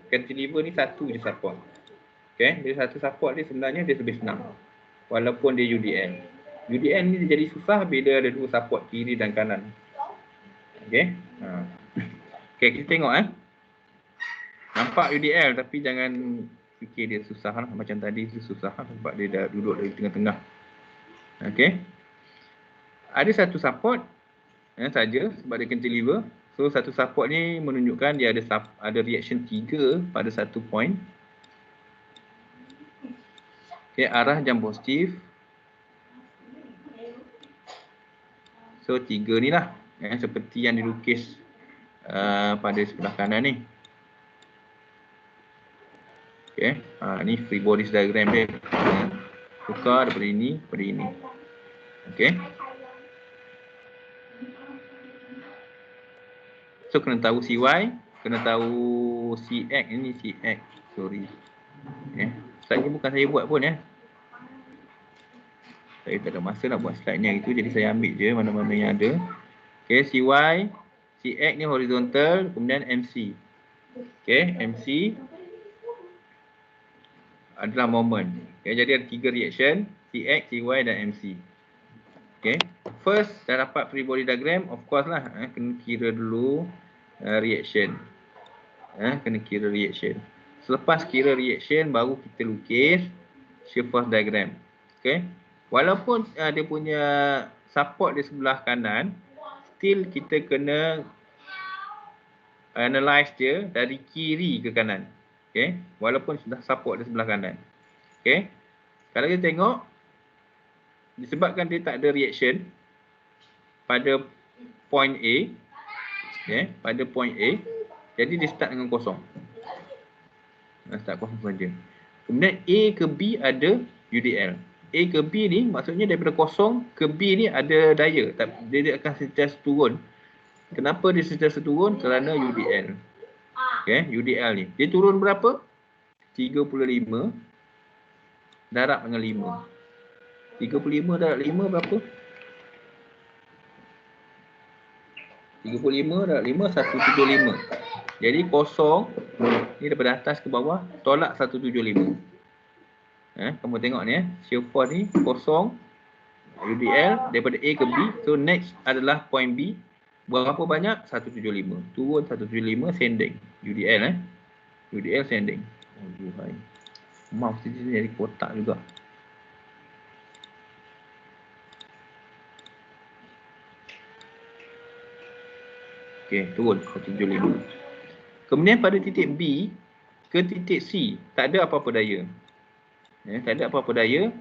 Cantilever ni 1 je support. Dia 1 support ni sebenarnya dia lebih senang. Walaupun dia UDL. UDL ni jadi susah bila ada 2 support kiri dan kanan. Okey, kita tengok nampak UDL tapi jangan fikir dia susah lah. Macam tadi tu susah lah sebab dia dah duduk di tengah-tengah. Okey. Ada 1 support saja sebab dia cantilever. So 1 support ni menunjukkan dia ada reaction 3 pada 1 point. Okey, arah jam positif. So 3 ni lah seperti yang dilukis pada sebelah kanan ni. Okey, ni free bodies diagram dia. Tukar daripada ini pada ini. Okey. So kena tahu CY, kena tahu CX ni CX. Sorry. Slide ni bukan saya buat pun Saya tak ada masa nak buat slide ni itu, jadi saya ambil je mana-mana yang ada. Okey, CY, CX ni horizontal, kemudian MC. Okey, MC adalah moment. Jadi ada 3 reaction, CX, CY dan MC. Okey, first dah dapat free body diagram, of course lah kena kira dulu reaction. Kena kira reaction. Selepas kira reaction baru kita lukis shear force diagram. Okey. Walaupun dia punya support di sebelah kanan, still kita kena analyze dia dari kiri ke kanan. Okey, walaupun sudah support di sebelah kanan. Okey. Kalau kita tengok disebabkan dia tak ada reaction pada point A, pada point A, jadi dia start dengan kosong. Start kosong saja. Kemudian A ke B ada UDL. A ke B ni maksudnya daripada kosong ke B ni ada daya. Dia akan sentiasa turun. Kenapa dia sentiasa turun? Kerana UDL. UDL ni. Dia turun berapa? 35 darab dengan 5. 35 darab 5 berapa? 35 darab 5, 175. Jadi kosong ni daripada atas ke bawah tolak 175. Kamu tengok ni shear force ni kosong UDL daripada A ke B. So next adalah point B. Berapa banyak? 175. Turun 175 sending. UDL UDL sending. Oh Tuhan. Mouse dia jadi kotak juga. Okey, turun 175. Kemudian pada titik B ke titik C tak ada apa-apa daya. Tak ada apa-apa daya.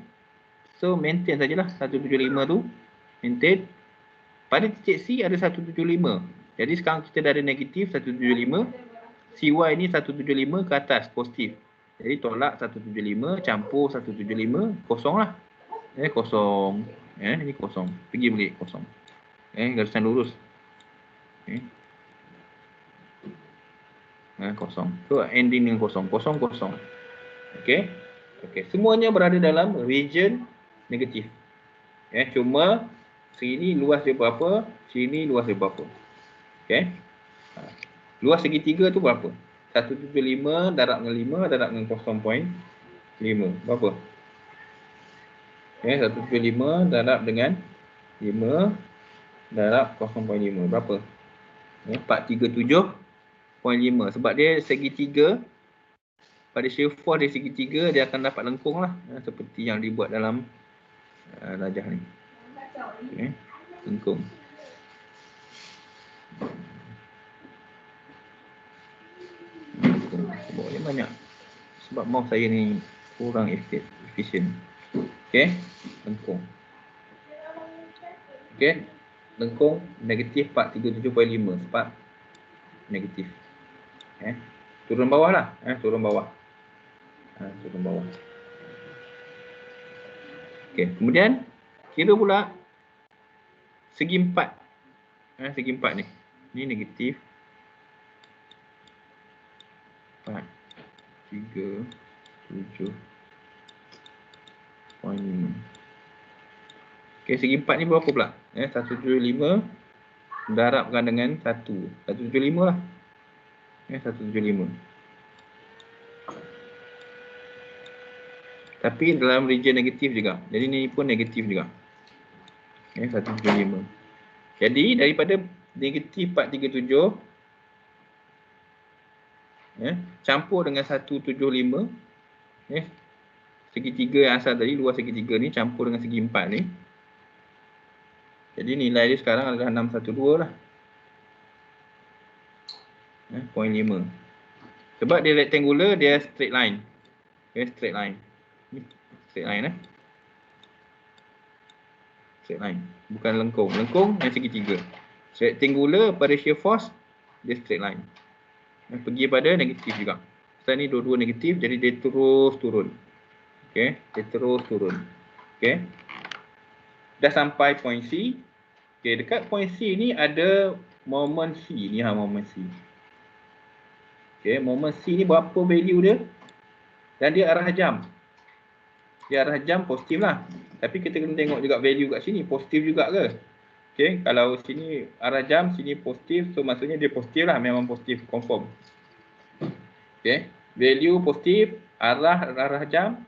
So maintain sajalah 175 tu. Maintain. Pada titik C ada 175. Jadi sekarang kita dah ada negatif 175. CY ni 175 ke atas positif. Jadi tolak 175 campur 175 kosong lah. Kosong. Ini kosong. Pergi balik kosong. Garisan lurus. Kosong. So ending dengan kosong. Kosong, kosong. Okey. Semuanya berada dalam region negatif. Cuma sini luas dia berapa, sini luas dia berapa. Okey. Luas segitiga tu berapa? 175 darab dengan 5 darab dengan 0.5. Berapa? 175 darab dengan 5 darab 0.5. Berapa? 437.5. Sebab dia segitiga. Pada shear force dia segitiga, dia akan dapat lengkung lah. Seperti yang dibuat dalam rajah ni. Lengkung. Bawahnya banyak. Sebab mouse saya ni kurang efisien. Okey, lengkung. Okey, lengkung negatif 437.5 sebab negatif. Turun bawah lah. Turun bawah. Turun bawah. Okey, kemudian kira pula segi empat. Segi empat ni. Ni negatif 4, 3, 7.5. Okey, segi empat ni berapa pula? 175 darabkan dengan 1. 175 lah. 175. Tapi dalam region negatif juga. Jadi ni pun negatif juga. 175. Jadi daripada negatif 437 campur dengan 175 segitiga yang asal tadi, luas segitiga ni campur dengan segi 4 ni. Jadi nilai dia sekarang adalah 612 lah. 0.5. Sebab dia rectangular, dia straight line. Straight line. Straight line Straight line. Bukan lengkung. Lengkung yang segitiga. Rectangular pada shear force, dia straight line. Pergi pada negatif juga. Sebab ni dua-dua negatif, jadi dia terus turun. Dia terus turun. Dah sampai point C. Dekat point C ni ada moment C. Ni moment C. Moment C ni berapa value dia? Dan dia arah jam. Dia arah jam positif lah. Tapi kita kena tengok juga value kat sini. Positif juga ke? Kalau sini arah jam, sini positif. So maksudnya dia positif lah. Memang positif. Confirm. Value positif. Arah jam.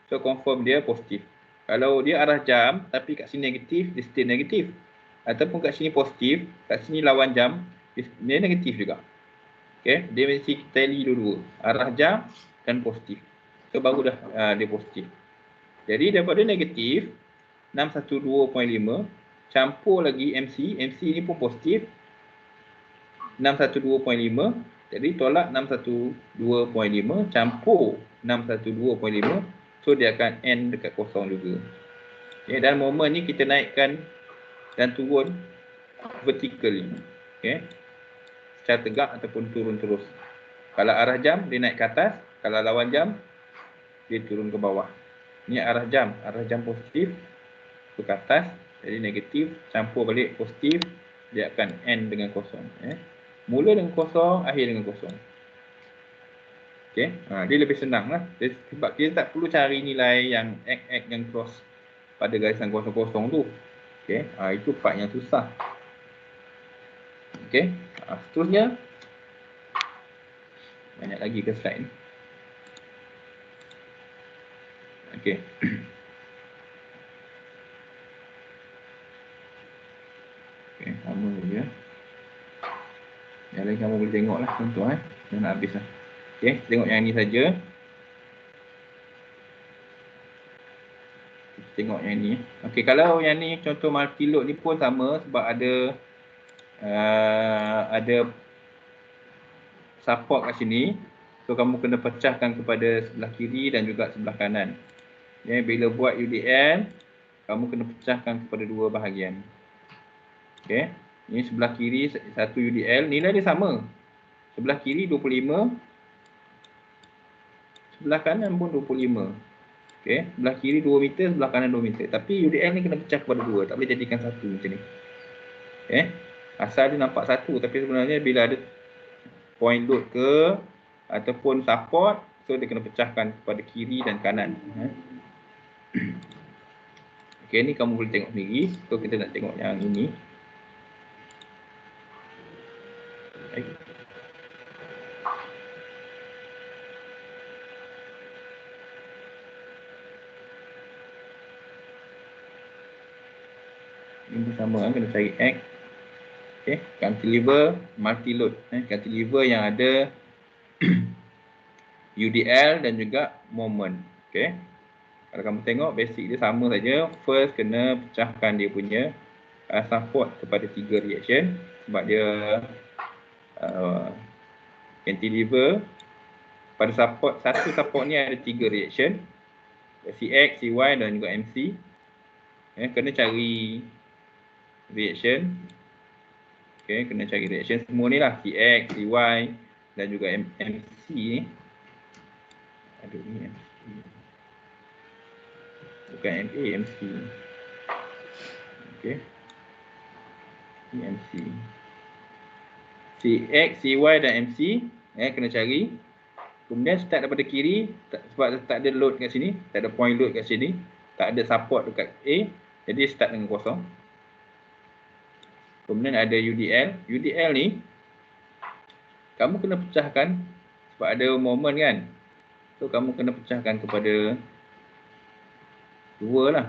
So confirm dia positif. Kalau dia arah jam tapi kat sini negatif, dia stay negatif. Ataupun kat sini positif, kat sini lawan jam, dia negatif juga. Dia mesti tally dua-dua. Arah jam dan positif. So baru dah dia positif. Jadi daripada negatif 612.5 campur lagi MC. MC ni pun positif 612.5 Jadi tolak 612.5 campur 612.5, so dia akan end dekat kosong juga. Okay, dan moment ni kita naikkan dan turun vertically. Okay, secara tegak ataupun turun terus. Kalau arah jam dia naik ke atas, kalau lawan jam dia turun ke bawah. Ni arah jam positif ke atas, jadi negatif, campur balik positif, dia akan end dengan kosong. Mula dengan kosong, akhir dengan kosong. Okay, dia lebih senang lah. Sebab kita tak perlu cari nilai yang X yang cross pada garisan kosong-kosong tu. Okay, itu part yang susah. Okay, seterusnya banyak lagi ke slide ni. Okay. Okay, sama je. Yang lain kamu boleh tengok lah contoh dah nak habis lah. Okay, tengok yang ni saja. Tengok yang ni. Okay, kalau yang ni contoh multi load ni pun sama sebab ada support kat sini. So kamu kena pecahkan kepada sebelah kiri dan juga sebelah kanan. Bila buat UDL, kamu kena pecahkan kepada dua bahagian. Okay, ini sebelah kiri satu UDL, nilai dia sama. Sebelah kiri 25, sebelah kanan pun 25. Okay, sebelah kiri 2 meter, sebelah kanan 2 meter. Tapi UDL ni kena pecah kepada dua, tak boleh jadikan satu macam ni. Okay, asal dia nampak satu, tapi sebenarnya bila ada point load ke ataupun support, so dia kena pecahkan kepada kiri dan kanan. Okay, ni kamu boleh tengok sendiri. So kita nak tengok yang ini. Ini sama, kena cari X. Okay, cantilever multi load. Cantilever yang ada UDL dan juga moment. Okay, kalau kamu tengok basic dia sama saja. First kena pecahkan dia punya support kepada 3 reaction sebab dia cantilever pada support, satu support ni ada 3 reaction, CX, CY dan juga MC. Kena cari reaction. Okay, kena cari reaction semua ni lah, CX, CY dan juga MC ni. Aduh, ni MC. Bukan MA, MC. Okay, ni MC. CX, CY dan MC kena cari. Kemudian start daripada kiri, sebab tak ada load kat sini, tak ada point load kat sini, tak ada support dekat A, jadi start dengan kosong. Kemudian ada UDL. UDL ni kamu kena pecahkan sebab ada moment kan. So kamu kena pecahkan kepada dua lah.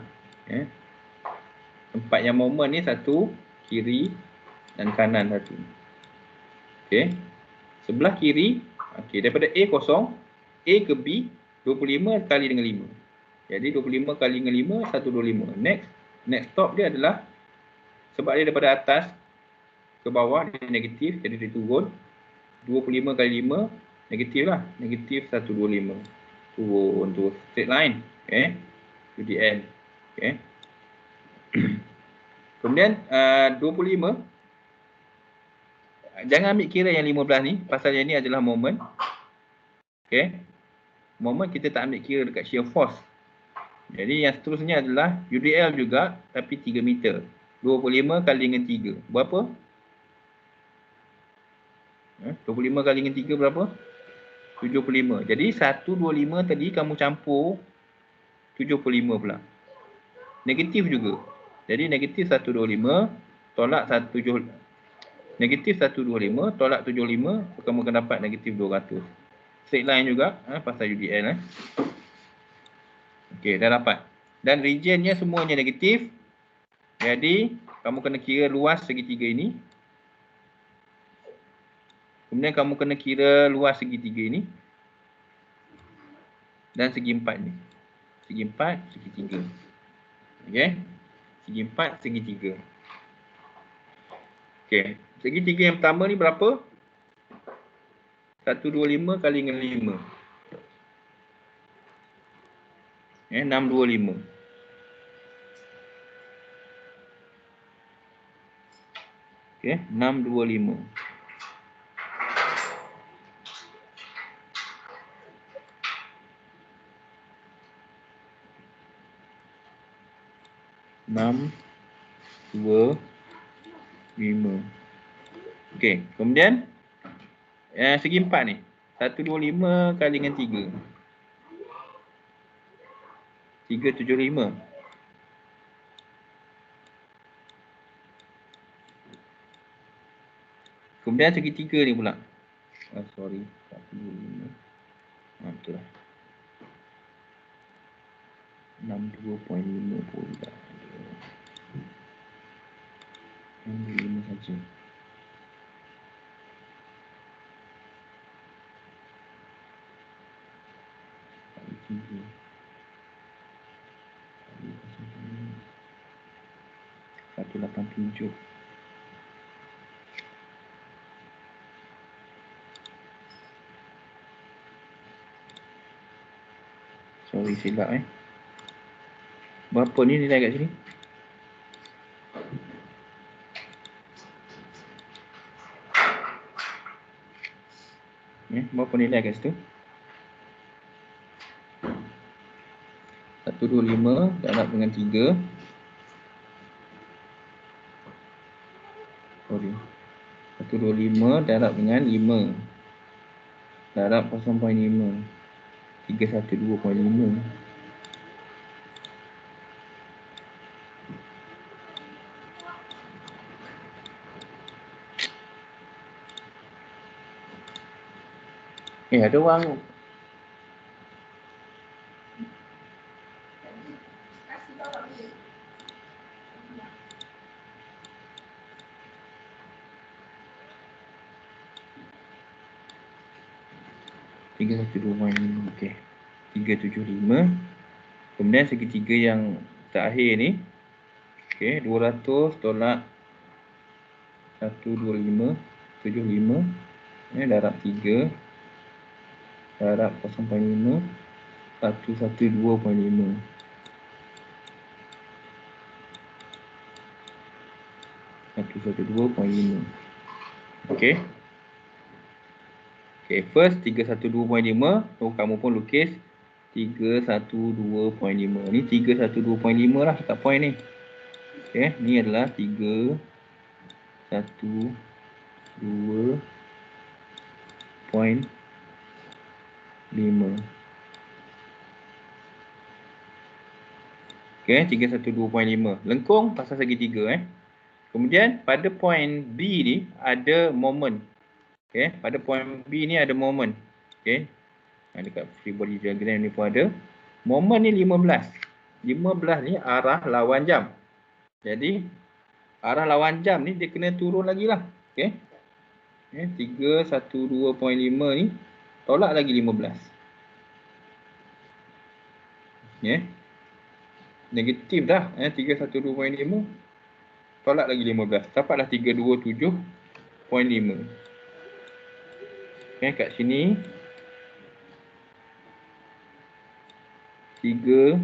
Tempat yang moment ni satu, kiri dan kanan satu. Okay, sebelah kiri, okay, daripada A kosong, A ke B 25 kali dengan 5. Jadi 25 kali dengan 5 125. Next stop dia adalah, sebab dia daripada atas ke bawah dia negatif, jadi dia turun 25 kali 5 negatif lah, negatif 125. Turun straight line. Okay, UDL. Okay. Kemudian 25, jangan ambil kira yang 15 ni pasal yang ni adalah moment. Okay, moment kita tak ambil kira dekat shear force. Jadi yang seterusnya adalah UDL juga tapi 3 meter. 25 kali dengan 3 berapa? 25 kali dengan 3 berapa? 75. Jadi 125 tadi kamu campur 75 pula. Negatif juga. Jadi negatif 125 tolak 175, negatif 125 tolak 75, kamu akan dapat negatif 200. Straight line juga pasal UDL. Okey, dah dapat. Dan regionnya semuanya negatif. Jadi kamu kena kira luas segitiga ini. Kemudian kamu kena kira luas segitiga ini. Dan segi empat ni. Segi empat, segitiga. Okey. Segi empat, segitiga. Okey. Segitiga yang pertama ni berapa? 125 kali dengan 5. 625. Okey, 625. Dua, lima. Okey, kemudian segi empat ni. 125 kali dengan 3. 375. Kemudian segi 3 ni pula. Sorry, 125. Betul lah. 62.5 pula. 65 saja. Kali 3. Kali 187. Sorry, silap Berapa ni nilai kat sini? Berapa nilai kat situ? 125 darab dengan 3. Sorry. 125 darab dengan 5. Darab 0.5. 312.5. Ada orang tiga satu dua point lima. Okey, 375. Kemudian segitiga yang terakhir ni, okey, 200 tolak 125 75. Darab 3 darab 0.5 112.5. Okey. Okey, first 312.5. So kamu pun lukis 312.5. Ni 312.5 lah dekat point ni. Okey, ni adalah 312.5. Okey, 312.5. Lengkung pasal segitiga Kemudian pada point B ni ada moment. Okey, pada point B ni ada moment. Okey. Dekat free body diagram ni pun ada. Moment ni 15. 15 ni arah lawan jam. Jadi arah lawan jam ni dia kena turun lagi lah. Okey. 312.5 ni tolak lagi 15. Negatif dah. 312.5 tolak lagi 15. Dapatlah 327.5. Kat sini 327.5.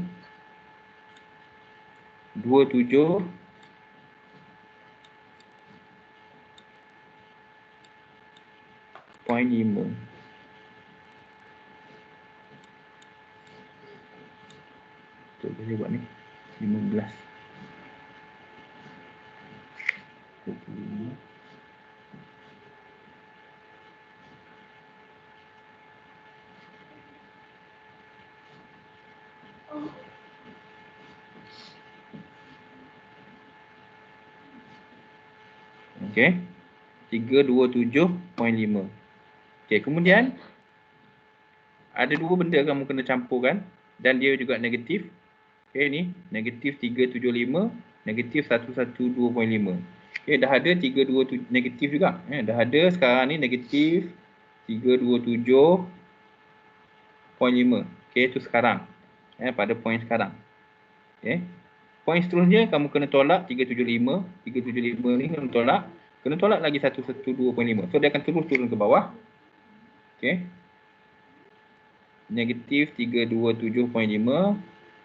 Betul saya buat ni 15. 25. Okey. 327.5. Okey, kemudian ada dua benda kamu kena campurkan dan dia juga negatif. Okey, ni negatif 375, negatif 112.5. Okey, dah ada 327 negatif juga. Dah ada sekarang ni negatif 327.5. Okey, itu sekarang. Pada point sekarang. Okey. Point seterusnya kamu kena tolak 375. 375 ni kena tolak lagi 112.5. So dia akan terus turun ke bawah. Okey. Negatif 327.5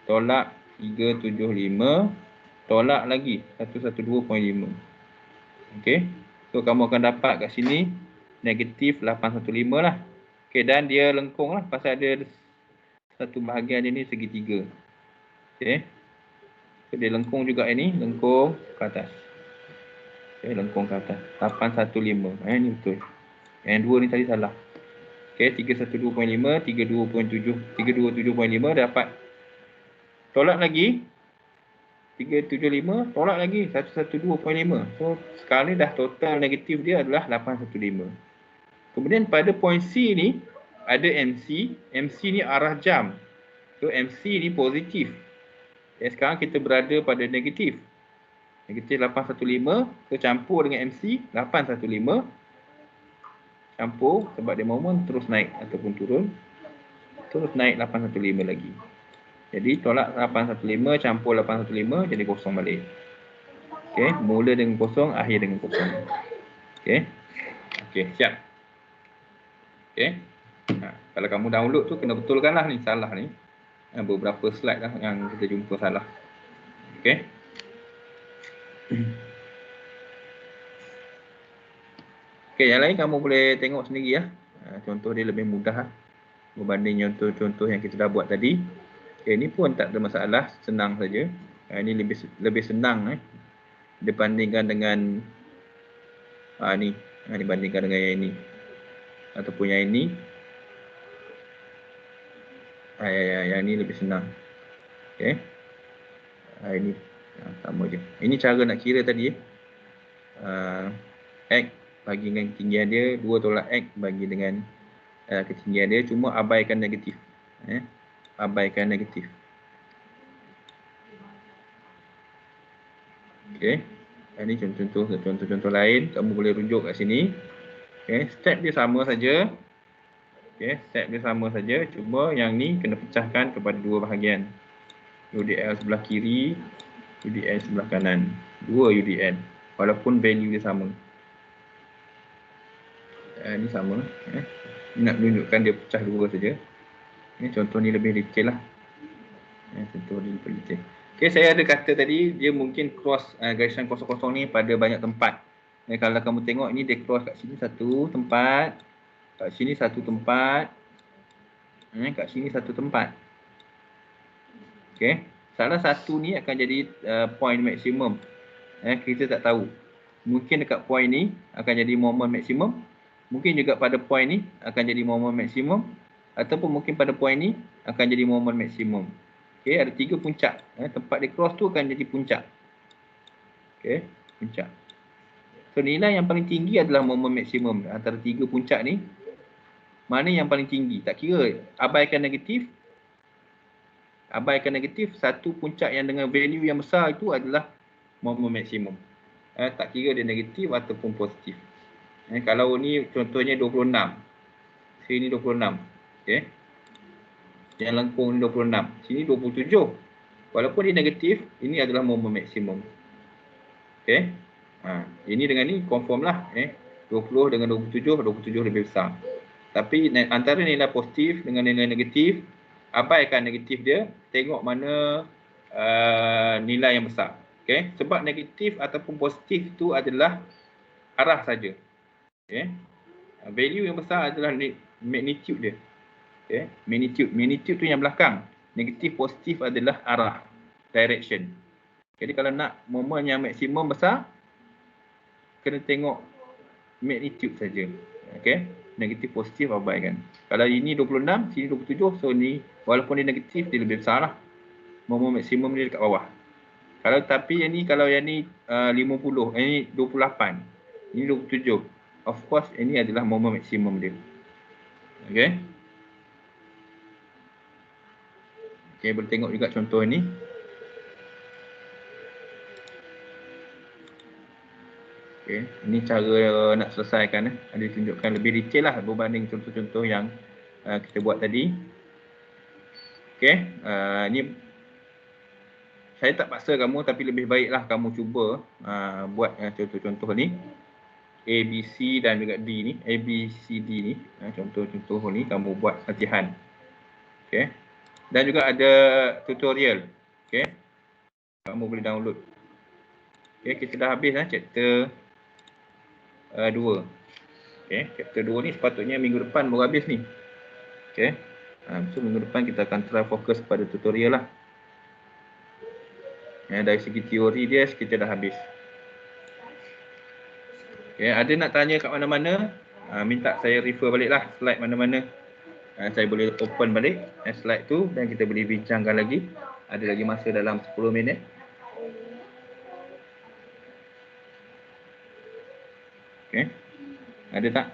tolak 375 tolak lagi 112.5. Okey. So kamu akan dapat kat sini negatif 815 lah. Okey, dan dia lengkung lah pasal ada satu bahagian dia ni segitiga. Okey. So dia lengkung juga ini, lengkung ke atas. Okey, lengkung ke atas. 815. Ni betul. Yang dua ni tadi salah. Okey, 312.5, 32.7, 327.5 dapat. Tolak lagi 375, tolak lagi 112.5. So sekarang ni dah total negatif dia adalah 815. Kemudian pada point C ni ada MC. MC ni arah jam. So MC ni positif. Sekarang kita berada pada negatif. Negatif 815. So campur dengan MC 815. Campur sebab dia moment terus naik ataupun turun. Terus naik 815 lagi. Jadi tolak 815 campur 815 jadi kosong balik. Okey, mula dengan kosong, akhir dengan kosong. Okey. Okey, siap. Okey. Kalau kamu download tu kena betulkanlah ni, salah ni. Beberapa slide lah yang kita jumpa salah. Okey. Okey, yang lain kamu boleh tengok sendiri ya. Contoh dia lebih mudah berbanding contoh-contoh yang kita dah buat tadi. Okay, ini pun tak ada masalah, senang saja. Ini lebih senang dibandingkan dengan ni, dibandingkan dengan yang ini ataupun yang ini. Yang ini lebih senang. Okey. Ini sama je. Ini cara nak kira tadi X bagi dengan ketinggian dia, 2 tolak X bagi dengan ketinggian dia, cuma abaikan negatif. Abaikan negatif. Okey. Ini contoh-contoh lain kamu boleh rujuk kat sini. Okey, step dia sama saja. Okey, step dia sama saja, cuma yang ni kena pecahkan kepada dua bahagian. UDL sebelah kiri, UDL sebelah kanan. 2 UDL walaupun value dia sama. Ini sama. Nak menunjukkan dia pecah dua saja. Contoh ni lebih detail lah. Contoh ni lebih detail. Okey, saya ada kata tadi dia mungkin cross garisan kosong-kosong ni pada banyak tempat. Kalau kamu tengok ni dia cross kat sini satu tempat, kat sini satu tempat, kat sini satu tempat. Okey, salah satu ni akan jadi point maksimum. Kita tak tahu. Mungkin dekat point ni akan jadi moment maksimum. Mungkin juga pada point ni akan jadi moment maksimum. Ataupun mungkin pada point ni akan jadi moment maksimum. Okey, ada 3 puncak. Tempat dia cross tu akan jadi puncak. Okey, puncak. So nilai yang paling tinggi adalah moment maksimum antara 3 puncak ni. Mana yang paling tinggi? Tak kira abaikan negatif. Abaikan negatif, satu puncak yang dengan value yang besar itu adalah moment maksimum. Tak kira dia negatif ataupun positif. Kalau ni contohnya 26. Sini 26. Okey. Yang lengkung ni 26. Sini 27. Walaupun dia negatif, ini adalah moment maksimum. Okey. Ini dengan ni confirm lah. 20 dengan 27, 27 lebih besar. Tapi antara nilai positif dengan nilai negatif, abaikan negatif dia, tengok mana nilai yang besar. Okey. Sebab negatif ataupun positif itu adalah arah saja. Okey. Value yang besar adalah magnitude dia. Okey, magnitude tu yang belakang. Negatif positif adalah arah, direction. Jadi kalau nak moment yang maksimum besar, kena tengok magnitude saja. Okey, negatif positif abaikan. Kalau ini 26, sini 27, so ni walaupun dia negatif dia lebih besar lah. Moment maksimum dia dekat bawah. Tapi yang ni kalau yang ni 50, ini 28, ini 27. Of course ini adalah moment maksimum dia. Okey. Okey, boleh tengok juga contoh ni. Okey, ini cara nak selesaikan. Ada tunjukkan lebih detail lah berbanding contoh-contoh yang kita buat tadi. Okey, ni saya tak paksa kamu tapi lebih baiklah kamu cuba buat contoh-contoh ni. A, B, C dan juga D ni, A, B, C, D ni. Contoh-contoh ni kamu buat latihan. Okay. Dan juga ada tutorial. Okay. Kamu boleh download. Okay, kita dah habis chapter 2. Okay, chapter 2 ni sepatutnya minggu depan baru habis ni. Okay. So minggu depan kita akan try fokus pada tutorial lah. Dari segi teori dia kita dah habis. Okay, ada nak tanya kat mana-mana, minta saya refer balik lah slide mana-mana. Saya boleh open balik slide tu dan kita boleh bincangkan lagi. Ada lagi masa dalam 10 minit. Okay. Ada tak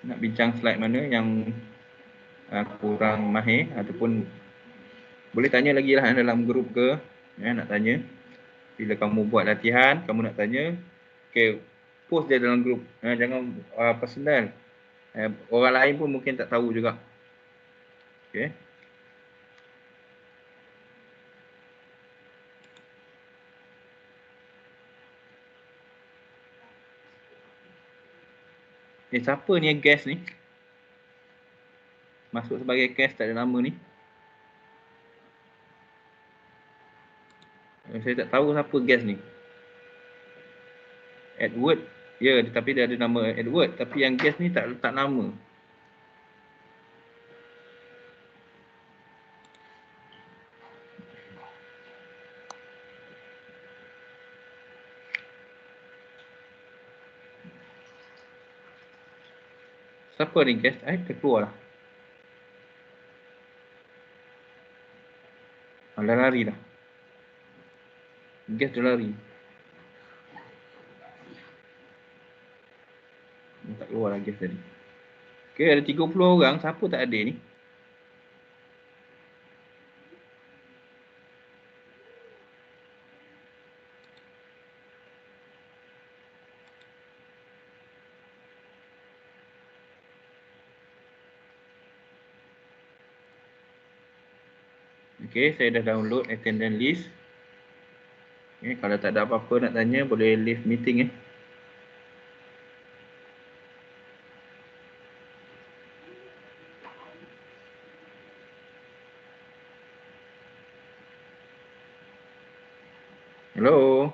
nak bincang slide mana yang kurang mahir ataupun boleh tanya lagi lah dalam grup ke, nak tanya. Bila kamu buat latihan, kamu nak tanya, okay, post dia dalam grup. Jangan personal. Orang lain pun mungkin tak tahu juga. Okay. Siapa ni yang guest ni? Masuk sebagai guest tak ada nama ni. Saya tak tahu siapa guest ni. Edward. Ya, tapi dia ada nama Edward. Tapi yang guest ni tak letak nama. Siapa ni guest? Kita keluar lah. Dah lari dah. Guest dah lari. Tak keluar lah guest tadi. Okay, ada 30 orang. Siapa tak ada ni? Okay, saya dah download attendance list. Okay, kalau tak ada apa-apa nak tanya, boleh leave meeting . Hello.